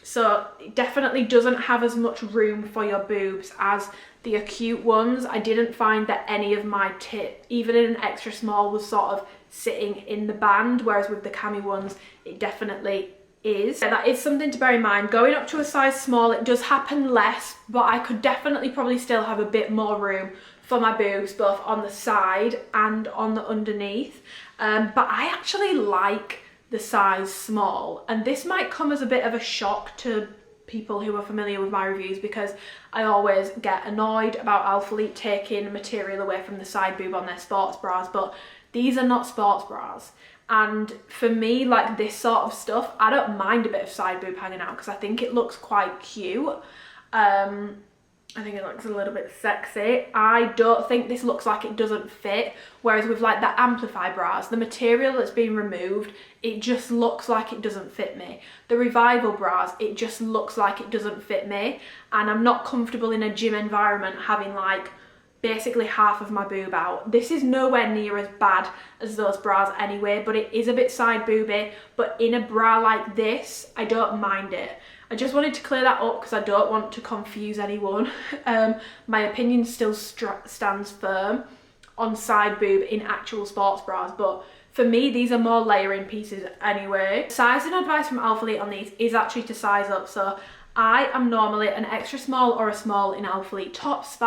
So it definitely doesn't have as much room for your boobs as the acute ones. I didn't find that any of my tit, even in an extra small, was sort of sitting in the band, whereas with the Cami ones, it definitely is. That is something to bear in mind. Going up to a size small, it does happen less, but I could definitely probably still have a bit more room for my boobs, both on the side and on the underneath. But I actually like the size small, and this might come as a bit of a shock to people who are familiar with my reviews, because I always get annoyed about ALPHALETE taking material away from the side boob on their sports bras, but these are not sports bras. And for me, like this sort of stuff, I don't mind a bit of side boob hanging out because I think it looks quite cute. I think it looks a little bit sexy. I don't think this looks like it doesn't fit, whereas with like the Amplify bras, the material that's been removed, it just looks like it doesn't fit me. The Revival bras, it just looks like it doesn't fit me, and I'm not comfortable in a gym environment having like basically half of my boob out. This is nowhere near as bad as those bras anyway, but it is a bit side booby. But in a bra like this, I don't mind it. I just wanted to clear that up because I don't want to confuse anyone. My opinion still stands firm on side boob in actual sports bras, but for me, these are more layering pieces anyway. Sizing advice from Alphalete on these is actually to size up. So I am normally an extra small or a small in Alphalete tops,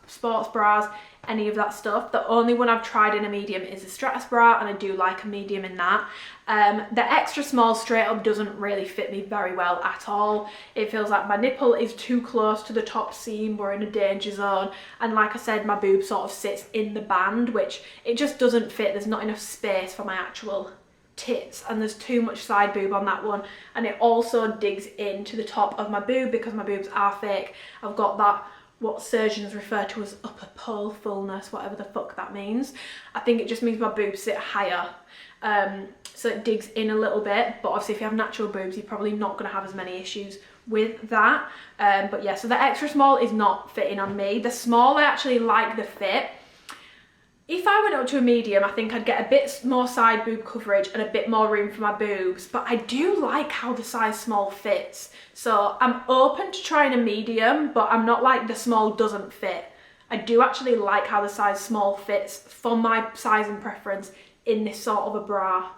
sports bras, any of that stuff. The only one I've tried in a medium is a Stratus bra, and I do like a medium in that. The extra small straight up doesn't really fit me very well at all. It feels like my nipple is too close to the top seam, we're in a danger zone, and like I said, my boob sort of sits in the band, which it just doesn't fit. There's not enough space for my actual tits, and there's too much side boob on that one, and it also digs into the top of my boob because my boobs are fake. I've got that, what surgeons refer to as upper pole fullness, whatever the fuck that means. I think it just means my boobs sit higher, so it digs in a little bit, but obviously if you have natural boobs, you're probably not going to have as many issues with that. But yeah, so the extra small is not fitting on me. The small, I actually like the fit. If I went up to a medium, I think I'd get a bit more side boob coverage and a bit more room for my boobs, but I do like how the size small fits. So I'm open to trying a medium, but I'm not like the small doesn't fit. I do actually like how the size small fits for my size and preference in this sort of a bra.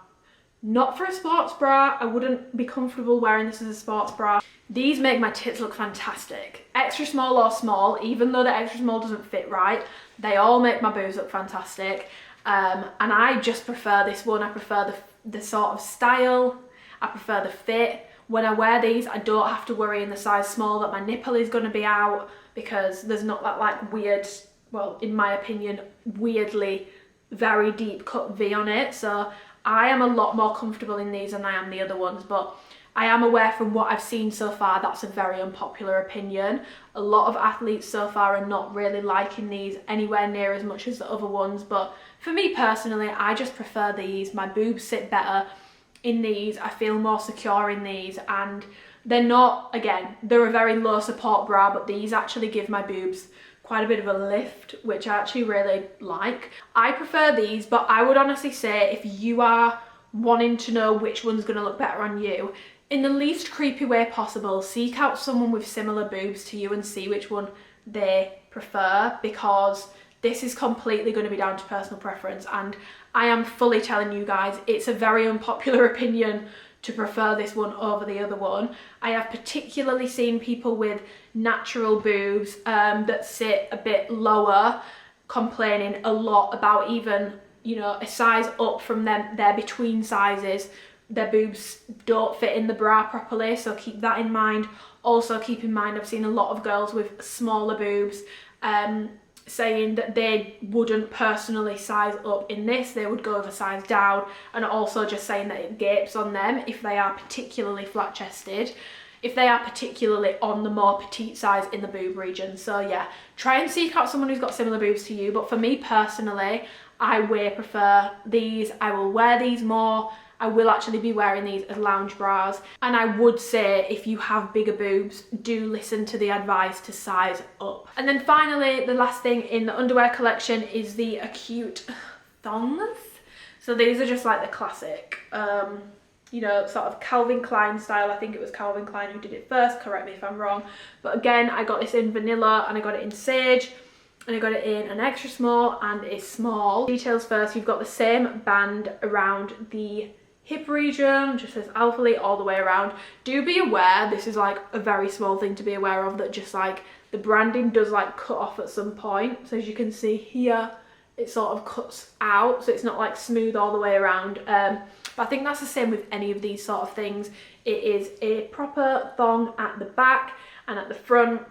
Not for a sports bra. I wouldn't be comfortable wearing this as a sports bra. These make my tits look fantastic. Extra small or small, even though the extra small doesn't fit right, they all make my boobs look fantastic. And I just prefer this one. I prefer the sort of style. I prefer the fit. When I wear these, I don't have to worry in the size small that my nipple is going to be out, because there's not that like weird, well, in my opinion, weirdly very deep cut V on it. So I am a lot more comfortable in these than I am the other ones, but I am aware from what I've seen so far, that's a very unpopular opinion. A lot of athletes so far are not really liking these anywhere near as much as the other ones, but for me personally, I just prefer these. My boobs sit better in these. I feel more secure in these, and they're not, again, they're a very low support bra, but these actually give my boobs quite a bit of a lift, which I actually really like. I prefer these, but I would honestly say if you are wanting to know which one's going to look better on you, in the least creepy way possible, seek out someone with similar boobs to you and see which one they prefer, because this is completely going to be down to personal preference, and I am fully telling you guys it's a very unpopular opinion to prefer this one over the other one. I have particularly seen people with natural boobs that sit a bit lower complaining a lot about even, you know, a size up from them, their between sizes, their boobs don't fit in the bra properly, so keep that in mind. Also keep in mind, I've seen a lot of girls with smaller boobs saying that they wouldn't personally size up in this, they would go with a size down, and also just saying that it gapes on them if they are particularly flat chested, if they are particularly on the more petite size in the boob region. So yeah, try and seek out someone who's got similar boobs to you, but for me personally, I way prefer these. I will wear these more. I will actually be wearing these as lounge bras, and I would say if you have bigger boobs, do listen to the advice to size up. And then finally, the last thing in the underwear collection is the acute thongs. So these are just like the classic, you know, sort of Calvin Klein style. I think it was Calvin Klein who did it first, correct me if I'm wrong. But again, I got this in vanilla, and I got it in sage, and I got it in an extra small and a small. Details first, you've got the same band around the hip region, just says Alphalete all the way around. Do be aware, this is like a very small thing to be aware of, that just like the branding does like cut off at some point. So as you can see here, it sort of cuts out, so it's not like smooth all the way around. But I think that's the same with any of these sort of things. It is a proper thong at the back, and at the front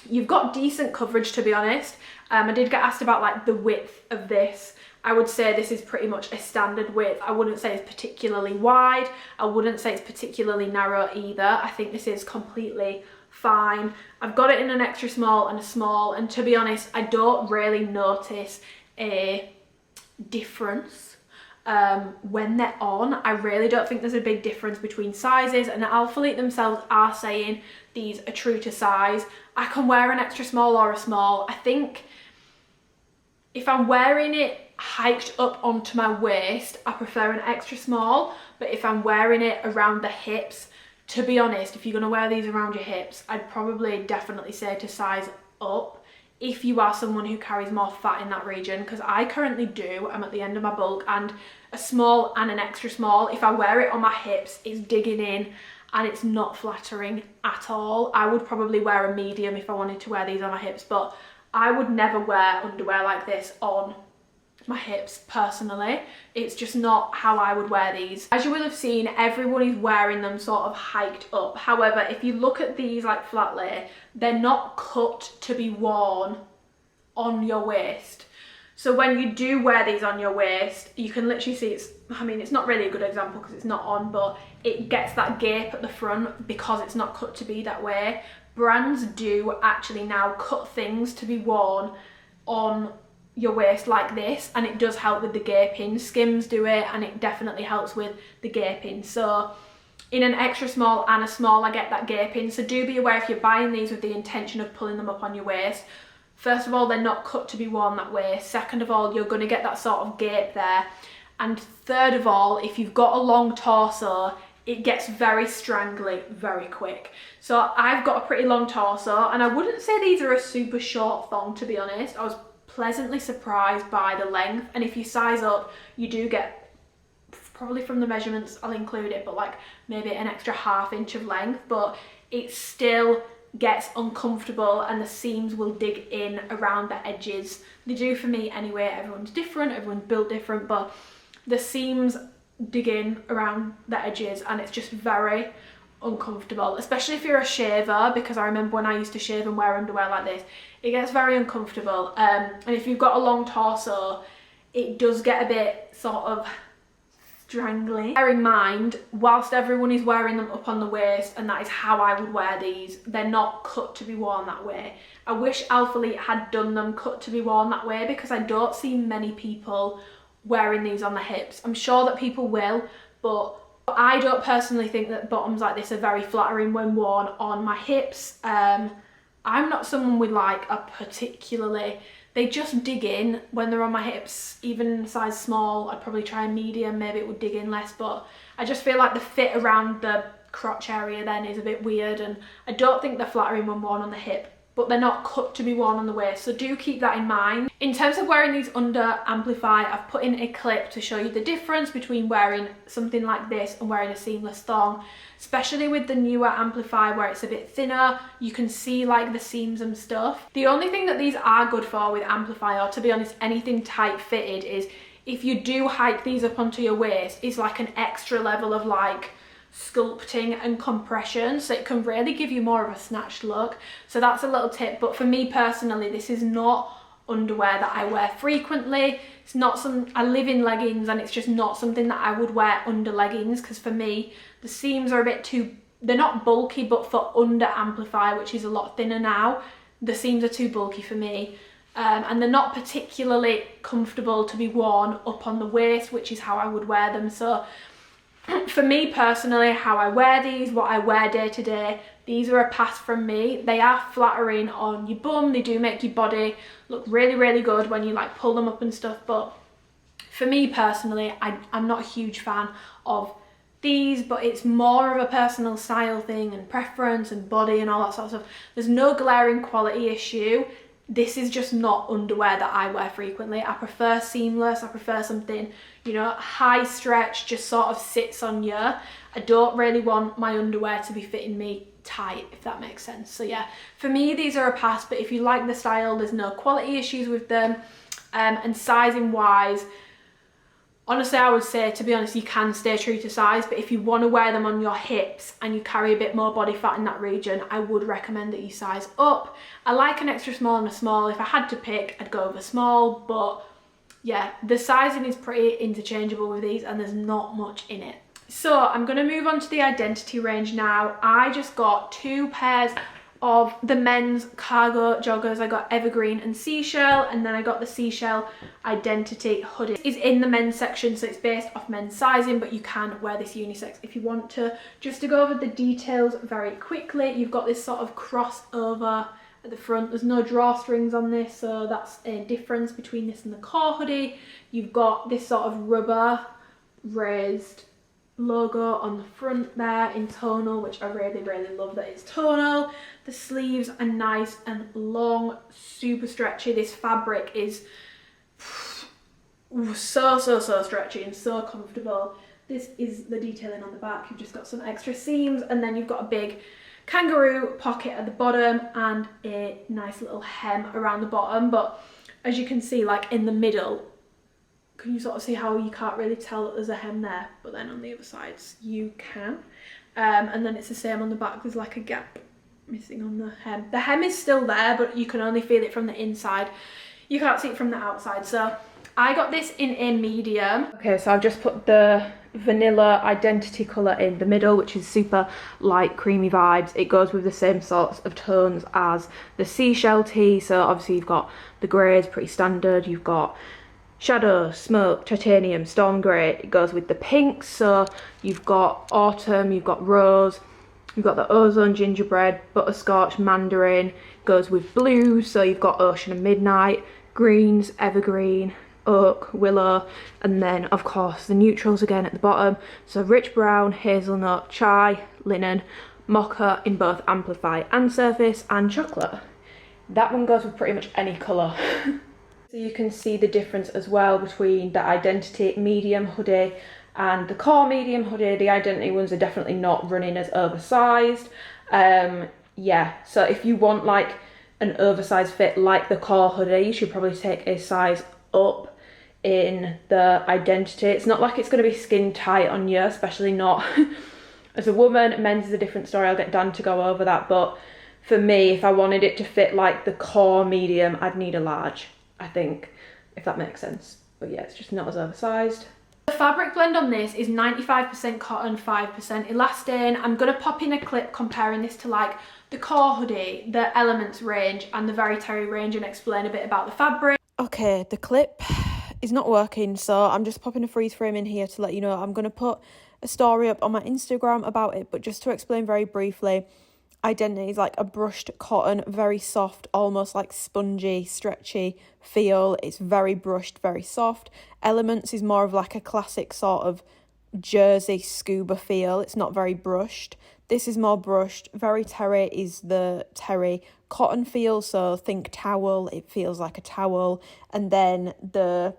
you've got decent coverage, to be honest. I did get asked about like the width of this. I would say this is pretty much a standard width. I wouldn't say it's particularly wide. I wouldn't say it's particularly narrow either. I think this is completely fine. I've got it in an extra small and a small, and to be honest, I don't really notice a difference when they're on. I really don't think there's a big difference between sizes, and Alphalete themselves are saying these are true to size. I can wear an extra small or a small. I think if I'm wearing it hiked up onto my waist, I prefer an extra small, but if I'm wearing it around the hips, to be honest, if you're going to wear these around your hips, I'd probably definitely say to size up if you are someone who carries more fat in that region, because I currently do. I'm at the end of my bulk, and a small and an extra small, if I wear it on my hips, it's digging in and it's not flattering at all. I would probably wear a medium if I wanted to wear these on my hips, but I would never wear underwear like this on my hips personally. It's just not how I would wear these. As you will have seen, everyone is wearing them sort of hiked up. However, if you look at these like flat lay, they're not cut to be worn on your waist. So when you do wear these on your waist, you can literally see it's not really a good example because it's not on, but it gets that gape at the front because it's not cut to be that way. Brands do actually now cut things to be worn on your waist like this, and it does help with the gaping. Skims do it, and it definitely helps with the gaping. So in an extra small and a small, I get that gaping. So do be aware if you're buying these with the intention of pulling them up on your waist. First of all, they're not cut to be worn that way. Second of all, you're going to get that sort of gape there. And third of all, if you've got a long torso, it gets very strangly very quick. So I've got a pretty long torso, and I wouldn't say these are a super short thong, to be honest. I was pleasantly surprised by the length, and if you size up, you do get, probably from the measurements I'll include it, but like maybe an extra ½ inch of length, but it still gets uncomfortable and the seams will dig in around the edges. They do for me anyway. Everyone's different, everyone's built different, but the seams dig in around the edges and it's just very uncomfortable, especially if you're a shaver, because I remember when I used to shave and wear underwear like this, it gets very uncomfortable. And if you've got a long torso, it does get a bit sort of strangly. Bear in mind, whilst everyone is wearing them up on the waist, and that is how I would wear these, they're not cut to be worn that way. I wish Alphalete had done them cut to be worn that way, because I don't see many people wearing these on the hips. I'm sure that people will, but I don't personally think that bottoms like this are very flattering when worn on my hips. I'm not someone with like a particularly, they just dig in when they're on my hips. Even size small, I'd probably try a medium, maybe it would dig in less, but I just feel like the fit around the crotch area then is a bit weird, and I don't think they're flattering when worn on the hip, but they're not cut to be worn on the waist, so do keep that in mind. In terms of wearing these under Amplify, I've put in a clip to show you the difference between wearing something like this and wearing a seamless thong, especially with the newer Amplify where it's a bit thinner. You can see like the seams and stuff. The only thing that these are good for with Amplify, or to be honest anything tight fitted, is if you do hike these up onto your waist, is like an extra level of like sculpting and compression, so it can really give you more of a snatched look. So that's a little tip. But for me personally, this is not underwear that I wear frequently. It's not some, I live in leggings, and it's just not something that I would wear under leggings, because for me the seams are a bit too, they're not bulky, but for under Amplify, which is a lot thinner now, the seams are too bulky for me. And they're not particularly comfortable to be worn up on the waist, which is how I would wear them. So for me personally, how I wear these, what I wear day to day, these are a pass from me. They are flattering on your bum, they do make your body look really, really good when you like pull them up and stuff, but for me personally, I'm not a huge fan of these, but it's more of a personal style thing and preference and body and all that sort of stuff. There's no glaring quality issue. This is just not underwear that I wear frequently. I prefer seamless, I prefer something, you know, high stretch, just sort of sits on you. I don't really want my underwear to be fitting me tight, if that makes sense. So yeah, for me these are a pass, but if you like the style, there's no quality issues with them. And sizing wise, honestly I would say, to be honest, you can stay true to size, but if you want to wear them on your hips and you carry a bit more body fat in that region, I would recommend that you size up. I like an extra small and a small. If I had to pick, I'd go with a small, but yeah, the sizing is pretty interchangeable with these and there's not much in it. So I'm going to move on to the Identity range now. I just got 2 pairs of the men's cargo joggers. I got evergreen and seashell, and then I got the seashell identity hoodie. It's in the men's section, so it's based off men's sizing, but you can wear this unisex if you want to. Just to go over the details very quickly, you've got this sort of crossover at the front. There's no drawstrings on this, so that's a difference between this and the core hoodie. You've got this sort of rubber raised logo on the front there in tonal, which I really love that it's tonal. The sleeves are nice and long, super stretchy. This fabric is so stretchy and so comfortable. This is the detailing on the back. You've just got some extra seams, and then you've got a big kangaroo pocket at the bottom and a nice little hem around the bottom. But as you can see, like in the middle, can you sort of see how you can't really tell that there's a hem there, but then on the other sides you can. And then it's the same on the back. There's like a gap missing on the hem. The hem is still there, but you can only feel it from the inside. You can't see it from the outside. So I got this in a medium. Okay, so I've just put the vanilla identity colour in the middle, which is super light creamy vibes. It goes with the same sorts of tones as the seashell tee. So obviously you've got the greys, pretty standard. You've got shadow, smoke, titanium, storm grey. It goes with the pinks. So you've got autumn, you've got rose, you've got the ozone, gingerbread, butterscotch, mandarin. Goes with blue, so you've got ocean and midnight, greens, evergreen, oak, willow, and then of course the neutrals again at the bottom. So rich brown, hazelnut, chai, linen, mocha in both Amplify and Surface, and chocolate. That one goes with pretty much any colour. So you can see the difference as well between the identity medium hoodie and the core medium hoodie. The identity ones are definitely not running as oversized. Yeah, so if you want like an oversized fit like the core hoodie, you should probably take a size up in the identity. It's not like it's going to be skin tight on you, especially not as a woman. Men's is a different story. I'll get Dan to go over that, but for me, if I wanted it to fit like the core medium, I'd need a large, I think, if that makes sense. But yeah, it's just not as oversized. The fabric blend on this is 95% cotton, 5% elastane. I'm going to pop in a clip comparing this to like the core hoodie, the Elements range and the Very Terry range, and explain a bit about the fabric. Okay, the clip is not working, so I'm just popping a freeze frame in here to let you know. I'm going to put a story up on my Instagram about it, but just to explain very briefly, identity is like a brushed cotton, very soft, almost like spongy, stretchy feel. It's very brushed, very soft. Elements is more of like a classic sort of jersey scuba feel. It's not very brushed. This is more brushed. Very Terry is the terry cotton feel, so think towel. It feels like a towel. And then the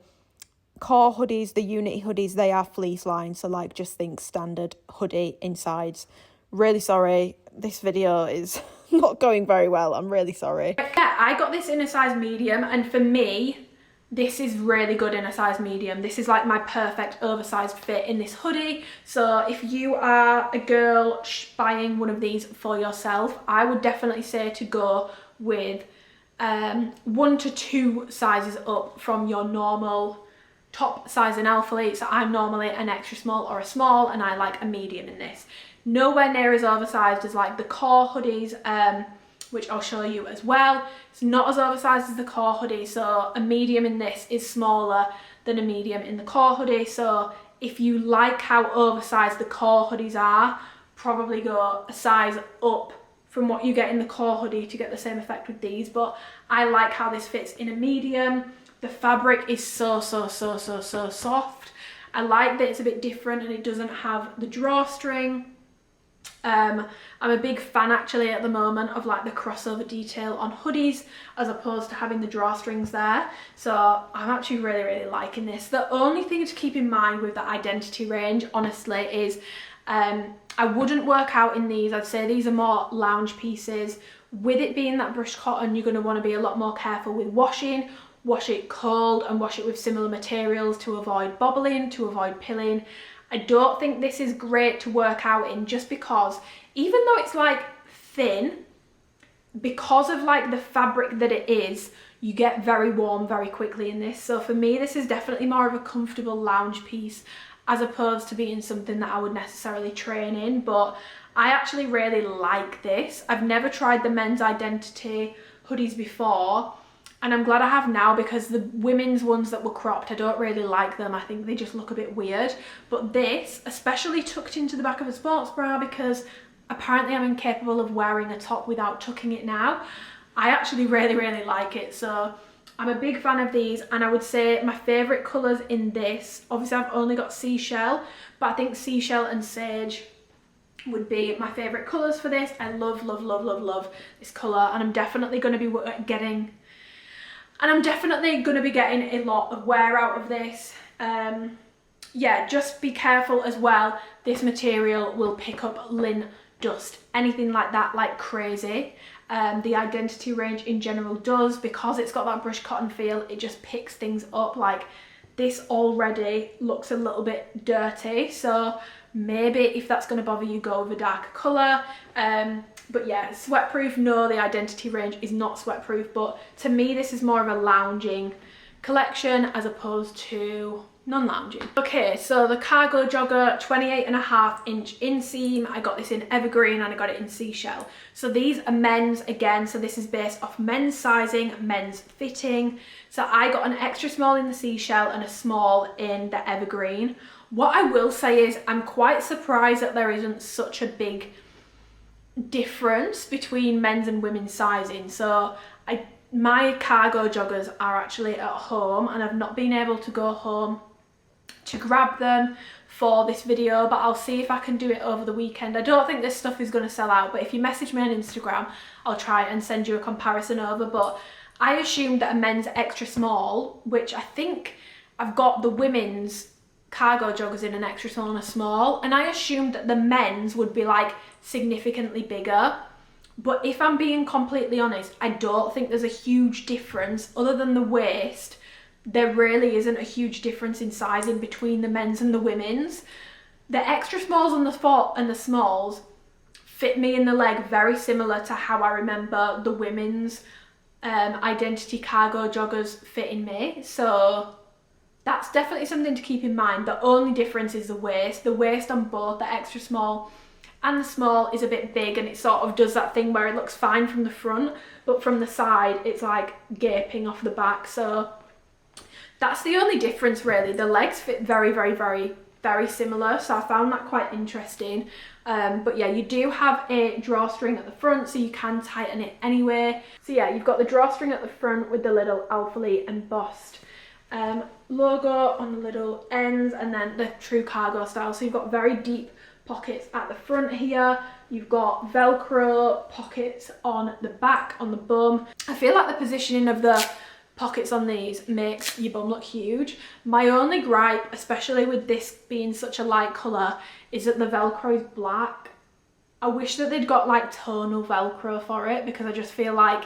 core hoodies, the Unity hoodies, they are fleece lined, so like just think standard hoodie insides. Really sorry, this video is not going very well. I'm really sorry. Yeah, I got this in a size medium, and for me, this is really good in a size medium. This is like my perfect oversized fit in this hoodie. So if you are a girl buying one of these for yourself, I would definitely say to go with 1 to 2 sizes up from your normal top size in Alphalete. So I'm normally an extra small or a small, and I like a medium in this. Nowhere near as oversized as like the core hoodies, which I'll show you as well. It's not as oversized as the core hoodie, so a medium in this is smaller than a medium in the core hoodie. So if you like how oversized the core hoodies are, probably go a size up from what you get in the core hoodie to get the same effect with these. But I like how this fits in a medium. The fabric is so soft. I like that it's a bit different and it doesn't have the drawstring. I'm a big fan actually at the moment of like the crossover detail on hoodies as opposed to having the drawstrings there. So I'm actually really liking this. The only thing to keep in mind with the identity range, honestly, is I wouldn't work out in these. I'd say these are more lounge pieces. With it being that brushed cotton, you're going to want to be a lot more careful with washing. Wash it cold and wash it with similar materials to avoid bobbling, to avoid pilling. I don't think this is great to work out in, just because even though it's like thin, because of like the fabric that it is, you get very warm very quickly in this. So for me, this is definitely more of a comfortable lounge piece. as opposed to being something that I would necessarily train in. But I actually really like this. I've never tried the men's Identity hoodies before, and I'm glad I have now, because the women's ones that were cropped, I don't really like them. I think they just look a bit weird. But this, especially tucked into the back of a sports bra, because apparently I'm incapable of wearing a top without tucking it now, I actually really, really like it. So I'm a big fan of these, and I would say my favourite colours in this, obviously I've only got seashell, but I think seashell and sage would be my favourite colours for this. I love, love, love, love, love this colour, and I'm definitely going to be getting a lot of wear out of this. Yeah, just be careful as well. This material will pick up lint, dust, anything like that, like crazy. The Identity range in general does, because it's got that brush cotton feel, it just picks things up. Like, this already looks a little bit dirty, so maybe if that's going to bother you, go with a darker colour. But yeah, sweatproof, no, the Identity range is not sweatproof, but to me this is more of a lounging collection as opposed to non-lounging. Okay, so the cargo jogger, 28.5-inch inseam. I got this in evergreen and I got it in seashell. So these are men's again, so this is based off men's sizing, men's fitting. So I got an extra small in the seashell and a small in the evergreen. What I will say is I'm quite surprised that there isn't such a big difference between men's and women's sizing. So my cargo joggers are actually at home, and I've not been able to go home to grab them for this video, but I'll see if I can do it over the weekend. I don't think this stuff is going to sell out, but if you message me on Instagram, I'll try and send you a comparison over. But I assumed that a men's extra small, which I think I've got the women's cargo joggers in an extra small and a small, and I assumed that the men's would be like significantly bigger. But if I'm being completely honest, I don't think there's a huge difference other than the waist. There really isn't a huge difference in sizing between the men's and the women's. The extra smalls and the smalls fit me in the leg very similar to how I remember the women's Identity cargo joggers fitting me. So that's definitely something to keep in mind. The only difference is the waist. The waist on both the extra small and the small is a bit big, and it sort of does that thing where it looks fine from the front, but from the side it's like gaping off the back. So that's the only difference really. The legs fit very, very, very, very similar, so I found that quite interesting. But yeah, you do have a drawstring at the front, so you can tighten it anyway. So yeah, you've got the drawstring at the front with the little ALPHALETE embossed logo on the little ends, and then the true cargo style. So you've got very deep pockets at the front here. You've got Velcro pockets on the back, on the bum. I feel like the positioning of the pockets on these makes your bum look huge. My only gripe, especially with this being such a light colour, is that the Velcro is black. I wish that they'd got like tonal Velcro for it, because I just feel like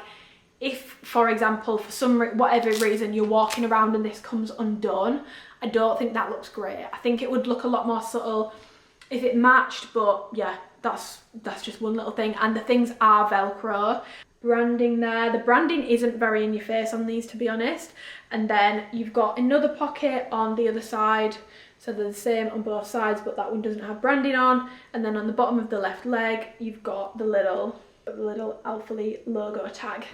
if, for example, for whatever reason you're walking around and this comes undone, I don't think that looks great. I think it would look a lot more subtle if it matched, but yeah, that's just one little thing. And the things are Velcro. Branding there. The branding isn't very in your face on these, to be honest. And then you've got another pocket on the other side. So they're the same on both sides, but that one doesn't have branding on. And then on the bottom of the left leg, you've got the little ALPHALETE logo tag.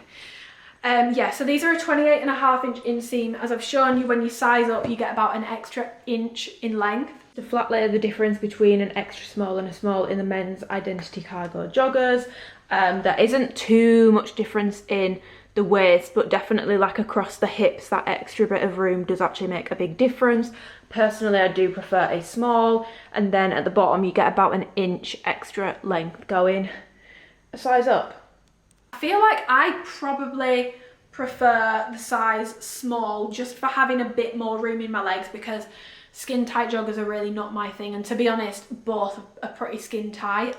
Yeah, so these are a 28.5-inch inseam. As I've shown you, when you size up, you get about an extra inch in length. To flat lay the difference between an extra small and a small in the men's Identity cargo joggers. There isn't too much difference in the waist, but definitely like across the hips, that extra bit of room does actually make a big difference. Personally, I do prefer a small, and then at the bottom you get about an inch extra length going a size up. I feel like I probably prefer the size small just for having a bit more room in my legs, because skin tight joggers are really not my thing, and to be honest, both are pretty skin tight.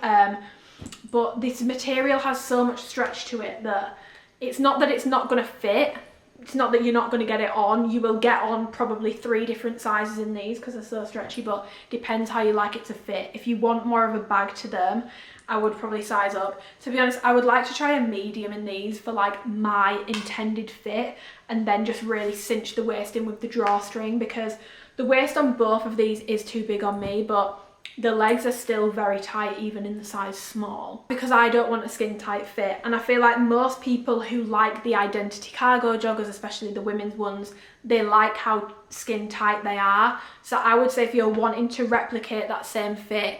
But this material has so much stretch to it that it's not going to fit. It's not that you're not going to get it on. You will get on probably 3 different sizes in these because they're so stretchy, but depends how you like it to fit. If you want more of a bag to them, I would probably size up. To be honest, I would like to try a medium in these for like my intended fit, and then just really cinch the waist in with the drawstring, because The waist on both of these is too big on me, but the legs are still very tight even in the size small, because I don't want a skin tight fit. And I feel like most people who like the Identity cargo joggers, especially the women's ones, they like how skin tight they are. So I would say if you're wanting to replicate that same fit,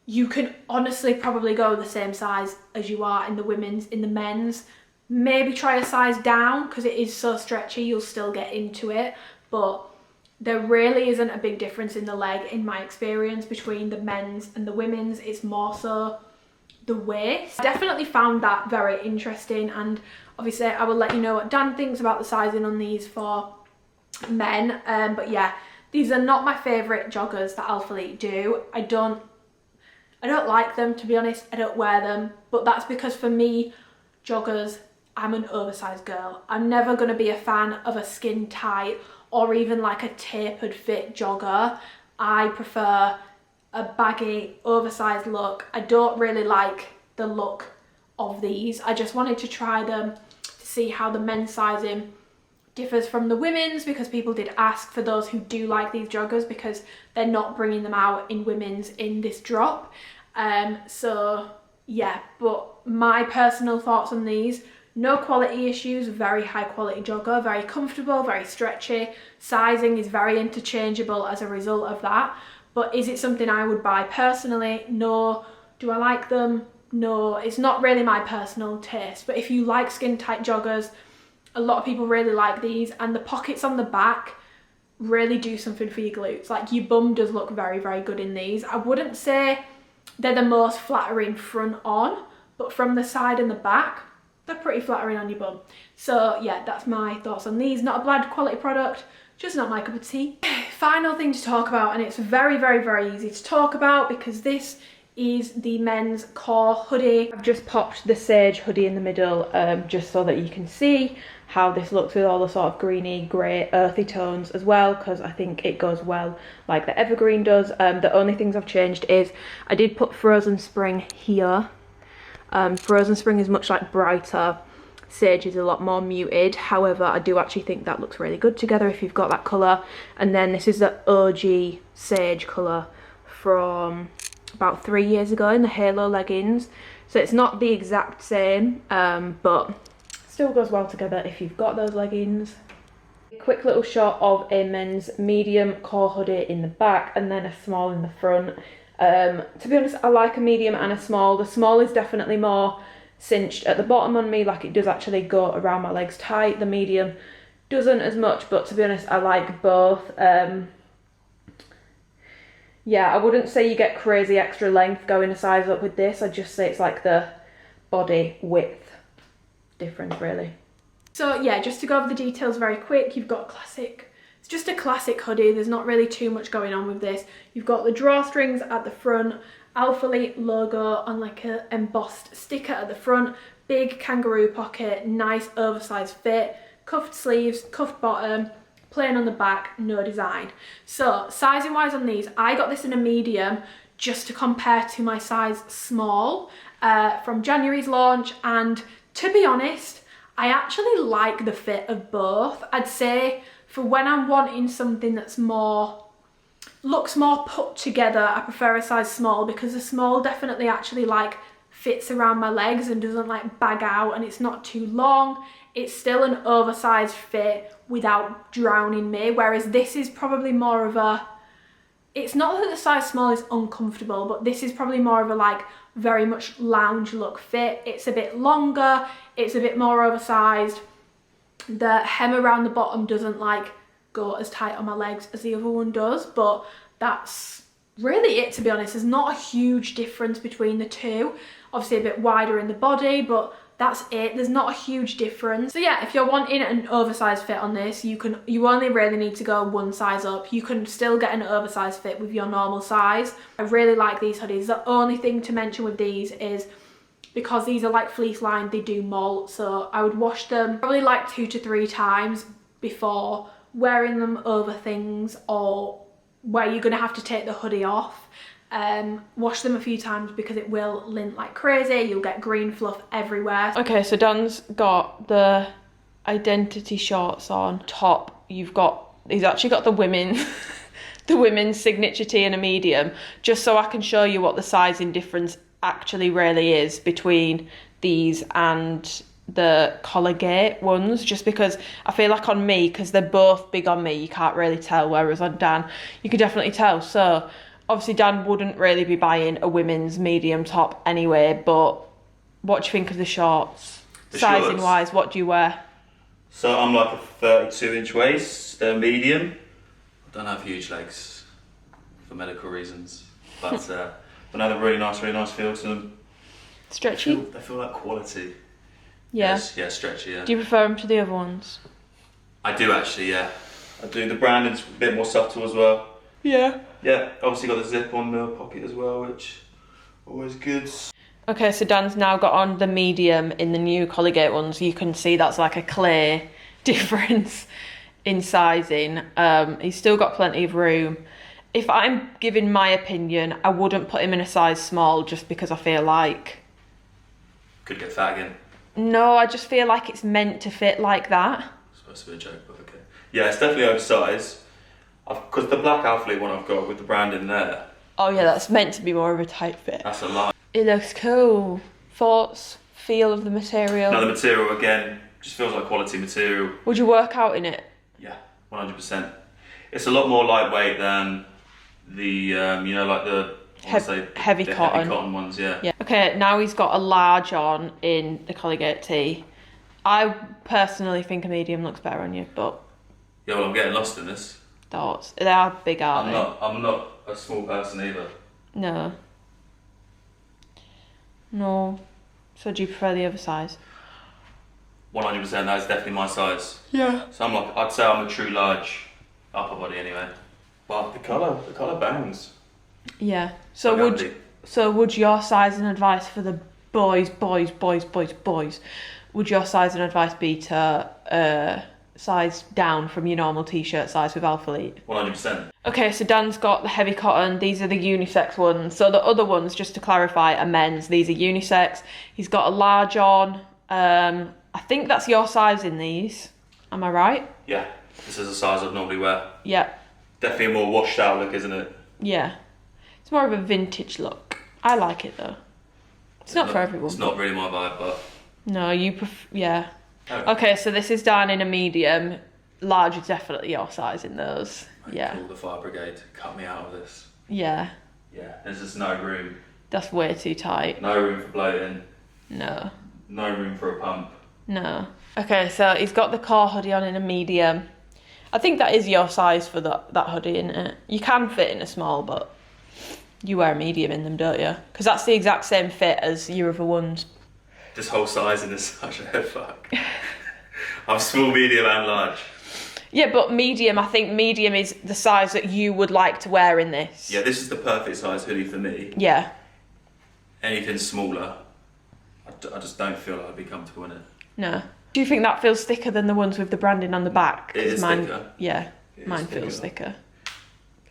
you can honestly probably go the same size as you are in the women's. In the men's, maybe try a size down, because it is so stretchy, you'll still get into it, but there really isn't a big difference in the leg in my experience between the men's and the women's. It's more so the waist. I definitely found that very interesting, and obviously I will let you know what Dan thinks about the sizing on these for men. But yeah, these are not my favourite joggers that ALPHALETE do. I don't like them, to be honest. I don't wear them, but that's because for me, joggers, I'm an oversized girl. I'm never going to be a fan of a skin tight or even like a tapered fit jogger. I prefer a baggy, oversized look. I don't really like the look of these. I just wanted to try them to see how the men's sizing differs from the women's, because people did ask for those who do like these joggers, because they're not bringing them out in women's in this drop. So yeah, but my personal thoughts on these: no quality issues, very high quality jogger, very comfortable, very stretchy. Sizing is very interchangeable as a result of that. But is it something I would buy personally? No. Do I like them? No. It's not really my personal taste. But if you like skin tight joggers, a lot of people really like these, and the pockets on the back really do something for your glutes. Like, your bum does look very, very good in these. I wouldn't say they're the most flattering front on, but from the side and the back, they're pretty flattering on your bum. So yeah, that's my thoughts on these. Not a bad quality product, just not my cup of tea. Final thing to talk about, and it's very, very, very easy to talk about because this is the men's core hoodie. I've just popped the sage hoodie in the middle just so that you can see how this looks with all the sort of greeny, grey, earthy tones as well, because I think it goes well like the evergreen does. The only things I've changed is I did put Frozen Spring here. Frozen Spring is much like brighter, sage is a lot more muted. However, I do actually think that looks really good together if you've got that colour. And then this is the OG sage colour from about 3 years ago in the Halo leggings. So it's not the exact same, but still goes well together if you've got those leggings. A quick little shot of a men's medium core hoodie in the back and then a small in the front. To be honest, I like a medium and a small. The small is definitely more cinched at the bottom on me, like it does actually go around my legs tight. The medium doesn't as much, but to be honest, I like both. Yeah, I wouldn't say you get crazy extra length going a size up with this. I'd just say it's like the body width difference, really. So yeah, just to go over the details very quick, you've got classic, it's just a classic hoodie. There's not really too much going on with this. You've got the drawstrings at the front, ALPHALETE logo on like a embossed sticker at the front, big kangaroo pocket, nice oversized fit, cuffed sleeves, cuffed bottom, plain on the back, no design. So sizing wise on these, I got this in a medium just to compare to my size small from January's launch, and to be honest, I actually like the fit of both. I'd say for when I'm wanting something that's more, looks more put together, I prefer a size small, because the small definitely actually like fits around my legs and doesn't like bag out, and it's not too long. It's still an oversized fit without drowning me, whereas this is probably more of a, it's not that the size small is uncomfortable, but this is probably more of a like very much lounge look fit. It's a bit longer, it's a bit more oversized. The hem around the bottom doesn't like go as tight on my legs as the other one does, but that's really it, to be honest. There's not a huge difference between the two. Obviously a bit wider in the body, but that's it. There's not a huge difference. So yeah, if you're wanting an oversized fit on this, you only really need to go one size up. You can still get an oversized fit with your normal size. I really like these hoodies. The only thing to mention with these is because these are like fleece lined, they do molt, so I would wash them probably like 2 to 3 times before wearing them over things or where you're gonna have to take the hoodie off. Wash them a few times because it will lint like crazy. You'll get green fluff everywhere. Okay, so Dan's got the Identity shorts on top. He's actually got the women's the women's signature tee in a medium, just so I can show you what the sizing difference actually really is between these and the Collage ones, just because I feel like on me, because they're both big on me, you can't really tell, whereas on Dan you can definitely tell. So obviously Dan wouldn't really be buying a women's medium top anyway, but what do you think of the shorts? Sizing wise, what do you wear? So I'm like a 32-inch waist, they're medium. I don't have huge legs for medical reasons, but no, they're really nice feel to them. Stretchy? They feel like quality. Yeah. Yes, yeah, stretchy, yeah. Do you prefer them to the other ones? I do actually, yeah. I do. The branding's a bit more subtle as well. Yeah. Yeah, obviously got the zip on the pocket as well, which always good. Okay, so Dan's now got on the medium in the new Colligate ones. You can see that's like a clear difference in sizing. He's still got plenty of room. If I'm giving my opinion, I wouldn't put him in a size small just because I feel like... Could get fat again. No, I just feel like it's meant to fit like that. It's supposed to be a joke, but okay. Yeah, it's definitely oversized. Because the black Alphalete one I've got with the branding there. Oh yeah, that's meant to be more of a tight fit. That's a lie. It looks cool. Thoughts? Feel of the material? No, the material again, just feels like quality material. Would you work out in it? Yeah, 100%. It's a lot more lightweight than the, you know, like the... Heavy cotton. Heavy cotton ones, yeah. Yeah. Okay, now he's got a large on in the Colligate tee. I personally think a medium looks better on you, but... Yeah, well, I'm getting lost in this. Thoughts? They are big, aren't they? I'm not a small person either. No. No. So do you prefer the other size? 100%, that is definitely my size. Yeah. So I'd say I'm a true large upper body anyway. But the colour bangs. Yeah. So would your size and advice for the boys, would your size and advice be to size down from your normal t-shirt size with Alphalete? 100%. Okay, so Dan's got the heavy cotton. These are the unisex ones. So the other ones, just to clarify, are men's. These are unisex. He's got a large on. I think that's your size in these. Am I right? Yeah, this is the size I'd normally wear. Yeah. Definitely a more washed out look, isn't it? Yeah. It's more of a vintage look. I like it though. It's not for everyone. It's not really my vibe, but... No, yeah. Okay, so this is down in a medium. Large is definitely your size in those. Yeah. Call the fire brigade. Cut me out of this. Yeah. Yeah, there's just no room. That's way too tight. No room for bloating. No. No room for a pump. No. Okay, so he's got the core hoodie on in a medium. I think that is your size for that hoodie, isn't it? You can fit in a small, but you wear a medium in them, don't you? Because that's the exact same fit as your other ones. This whole sizing is such a headfuck. I'm small, medium and large. Yeah, but medium, I think medium is the size that you would like to wear in this. Yeah, this is the perfect size hoodie for me. Yeah. Anything smaller, I just don't feel like I'd be comfortable in it. No. Do you think that feels thicker than the ones with the branding on the back? It is thicker. Yeah, mine feels thicker.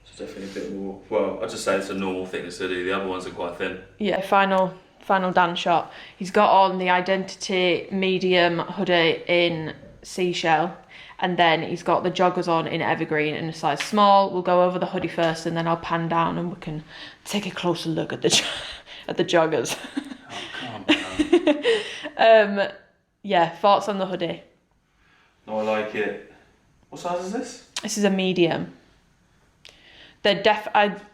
It's definitely a bit more, well, I'd just say it's a normal thickness hoodie. The other ones are quite thin. Yeah, final Dan shot. He's got on the Identity medium hoodie in seashell, and then he's got the joggers on in evergreen in a size small. We'll go over the hoodie first, and then I'll pan down and we can take a closer look at the at the joggers. Oh, come on. Yeah, thoughts on the hoodie? No, I like it. What size is this? This is a medium. They're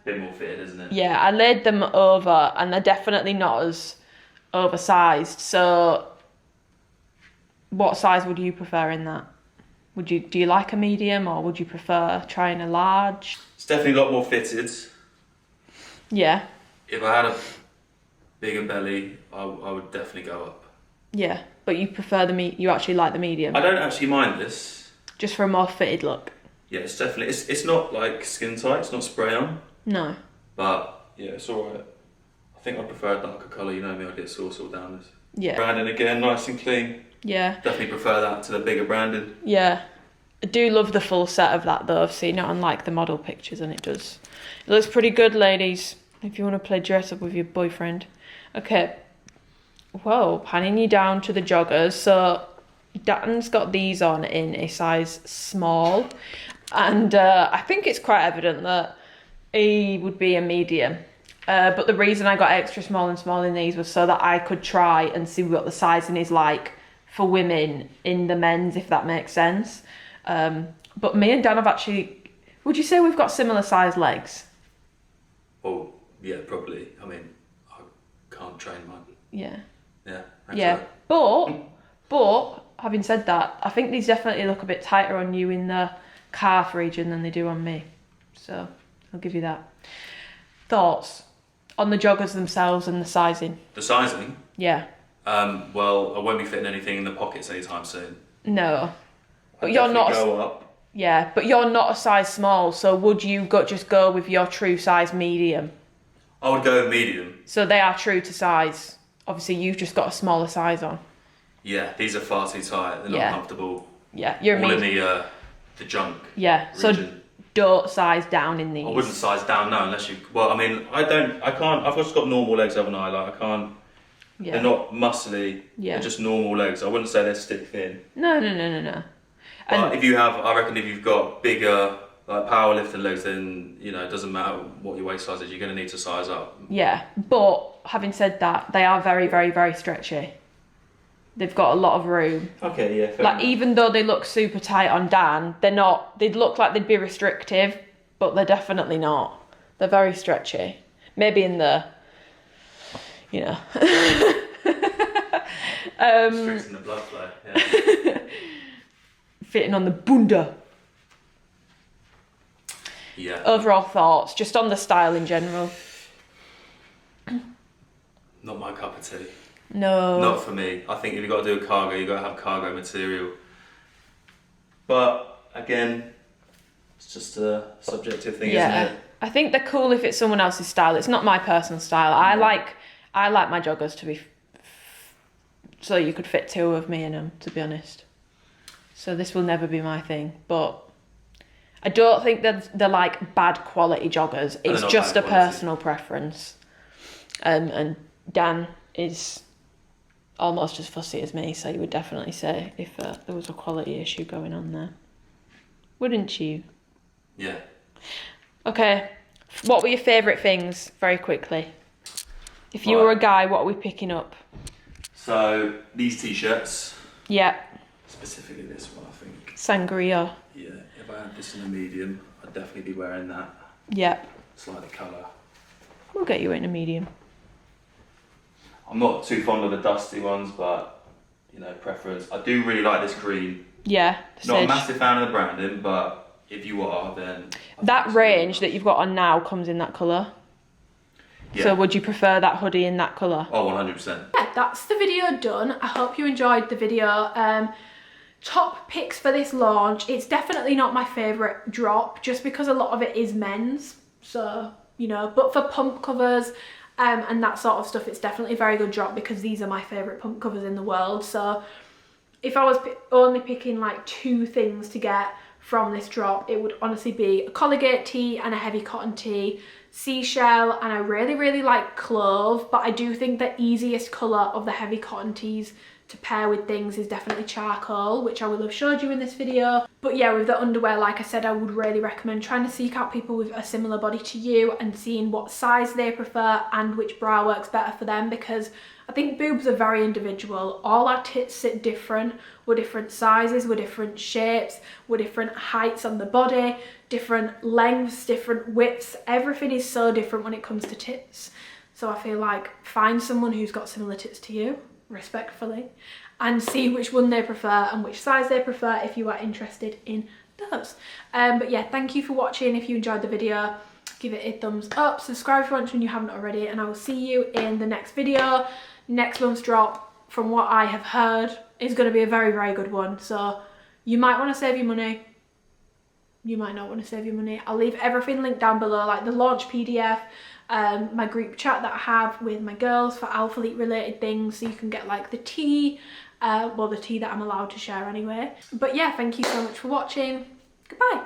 bit more fitted, isn't it? Yeah, I laid them over and they're definitely not as oversized. So what size would you prefer in that? Do you like a medium, or would you prefer trying a large? It's definitely a lot more fitted. Yeah. If I had a bigger belly, I would definitely go up. Yeah, but you prefer you actually like the medium? I don't actually mind this. Just for a more fitted look? Yeah, it's definitely, it's not like skin tight, it's not spray on. No. But yeah, it's alright. I think I prefer a darker colour, you know me, I get sauce all down this. Yeah. Branding again, nice and clean. Yeah. Definitely prefer that to the bigger branding. Yeah. I do love the full set of that though. I've seen it on like the model pictures and it looks pretty good, ladies, if you want to play dress up with your boyfriend. Okay. Whoa, panning you down to the joggers. So Dan's got these on in a size small. And I think it's quite evident that he would be a medium. But the reason I got extra small and small in these was so that I could try and see what the sizing is like for women in the men's, if that makes sense. But me and Dan have actually, would you say we've got similar sized legs? Oh, yeah, probably. I mean, I can't train mine. Yeah. Yeah. Yeah. But having said that, I think these definitely look a bit tighter on you in the calf region than they do on me. So I'll give you that. Thoughts on the joggers themselves and the sizing? The sizing? Yeah. Well, I won't be fitting anything in the pockets anytime soon. No. But I'd you're not go up. Yeah, but you're not a size small, so would you just go with your true size medium? I would go medium. So they are true to size. Obviously, you've just got a smaller size on. Yeah, these are far too tight. They're not comfortable. Yeah, you're all in the junk. Yeah, region. So don't size down in these. I wouldn't size down, no, unless you. Well, I mean, I can't. I've just got normal legs, haven't I? Like I can't. Yeah. They're not muscly. Yeah. They're just normal legs. I wouldn't say they're stick thin. No. But I reckon if you've got bigger, like powerlifting legs, then it doesn't matter what your waist size is. You're going to need to size up. Yeah, but having said that, they are very, very, very stretchy. They've got a lot of room. Okay, yeah. Fair enough. Even though they look super tight on Dan, they're not. They'd look like they'd be restrictive, but they're definitely not. They're very stretchy. Maybe in the, restricting the blood flow. Yeah. Fitting on the bunda. Yeah. Overall thoughts, just on the style in general. Not my cup of tea. No. Not for me. I think if you've got to do a cargo, you've got to have cargo material. But again, it's just a subjective thing, isn't it? I think they're cool if it's someone else's style. It's not my personal style. I like my joggers to be so you could fit two of me in them, to be honest. So this will never be my thing, but I don't think they're like bad quality joggers. It's just a personal preference. And Dan is almost as fussy as me, so you would definitely say if there was a quality issue going on there. Wouldn't you? Yeah. Okay, what were your favourite things, very quickly? If you were a guy, what are we picking up? So, these t-shirts. Yeah. Specifically this one, I think. Sangria. Yeah, if I had this in a medium, I'd definitely be wearing that. Yeah. Slightly colour. We'll get you in a medium. I'm not too fond of the dusty ones, but, preference. I do really like this green. Yeah. Not a massive fan of the branding, but if you are, then... That range that you've got on now comes in that colour. Yeah. So would you prefer that hoodie in that colour? Oh, 100%. Yeah, that's the video done. I hope you enjoyed the video. Top picks for this launch. It's definitely not my favourite drop, just because a lot of it is men's. So, but for pump covers and that sort of stuff, it's definitely a very good drop because these are my favourite pump covers in the world. So if I was only picking like two things to get from this drop, it would honestly be a colligate tee and a heavy cotton tee, seashell, and I really, really like clove, but I do think the easiest colour of the heavy cotton tees to pair with things is definitely charcoal, which I will have showed you in this video. But yeah, with the underwear, like I said, I would really recommend trying to seek out people with a similar body to you and seeing what size they prefer and which bra works better for them, because I think boobs are very individual. All our tits sit different. We're different sizes, we're different shapes, we're different heights on the body, different lengths, different widths. Everything is so different when it comes to tits. So I feel like find someone who's got similar tits to you, respectfully, and see which one they prefer and which size they prefer if you are interested in those. But yeah, thank you for watching. If you enjoyed the video, give it a thumbs up, subscribe if you want to when you haven't already, and I will see you in the next video. Next month's drop, from what I have heard, is going to be a very, very good one. So you might want to save your money. You might not want to save your money. I'll leave everything linked down below, like the launch PDF, my group chat that I have with my girls for Alphalete related things, so you can get like the tea, well, the tea that I'm allowed to share anyway. But yeah, thank you so much for watching. Goodbye.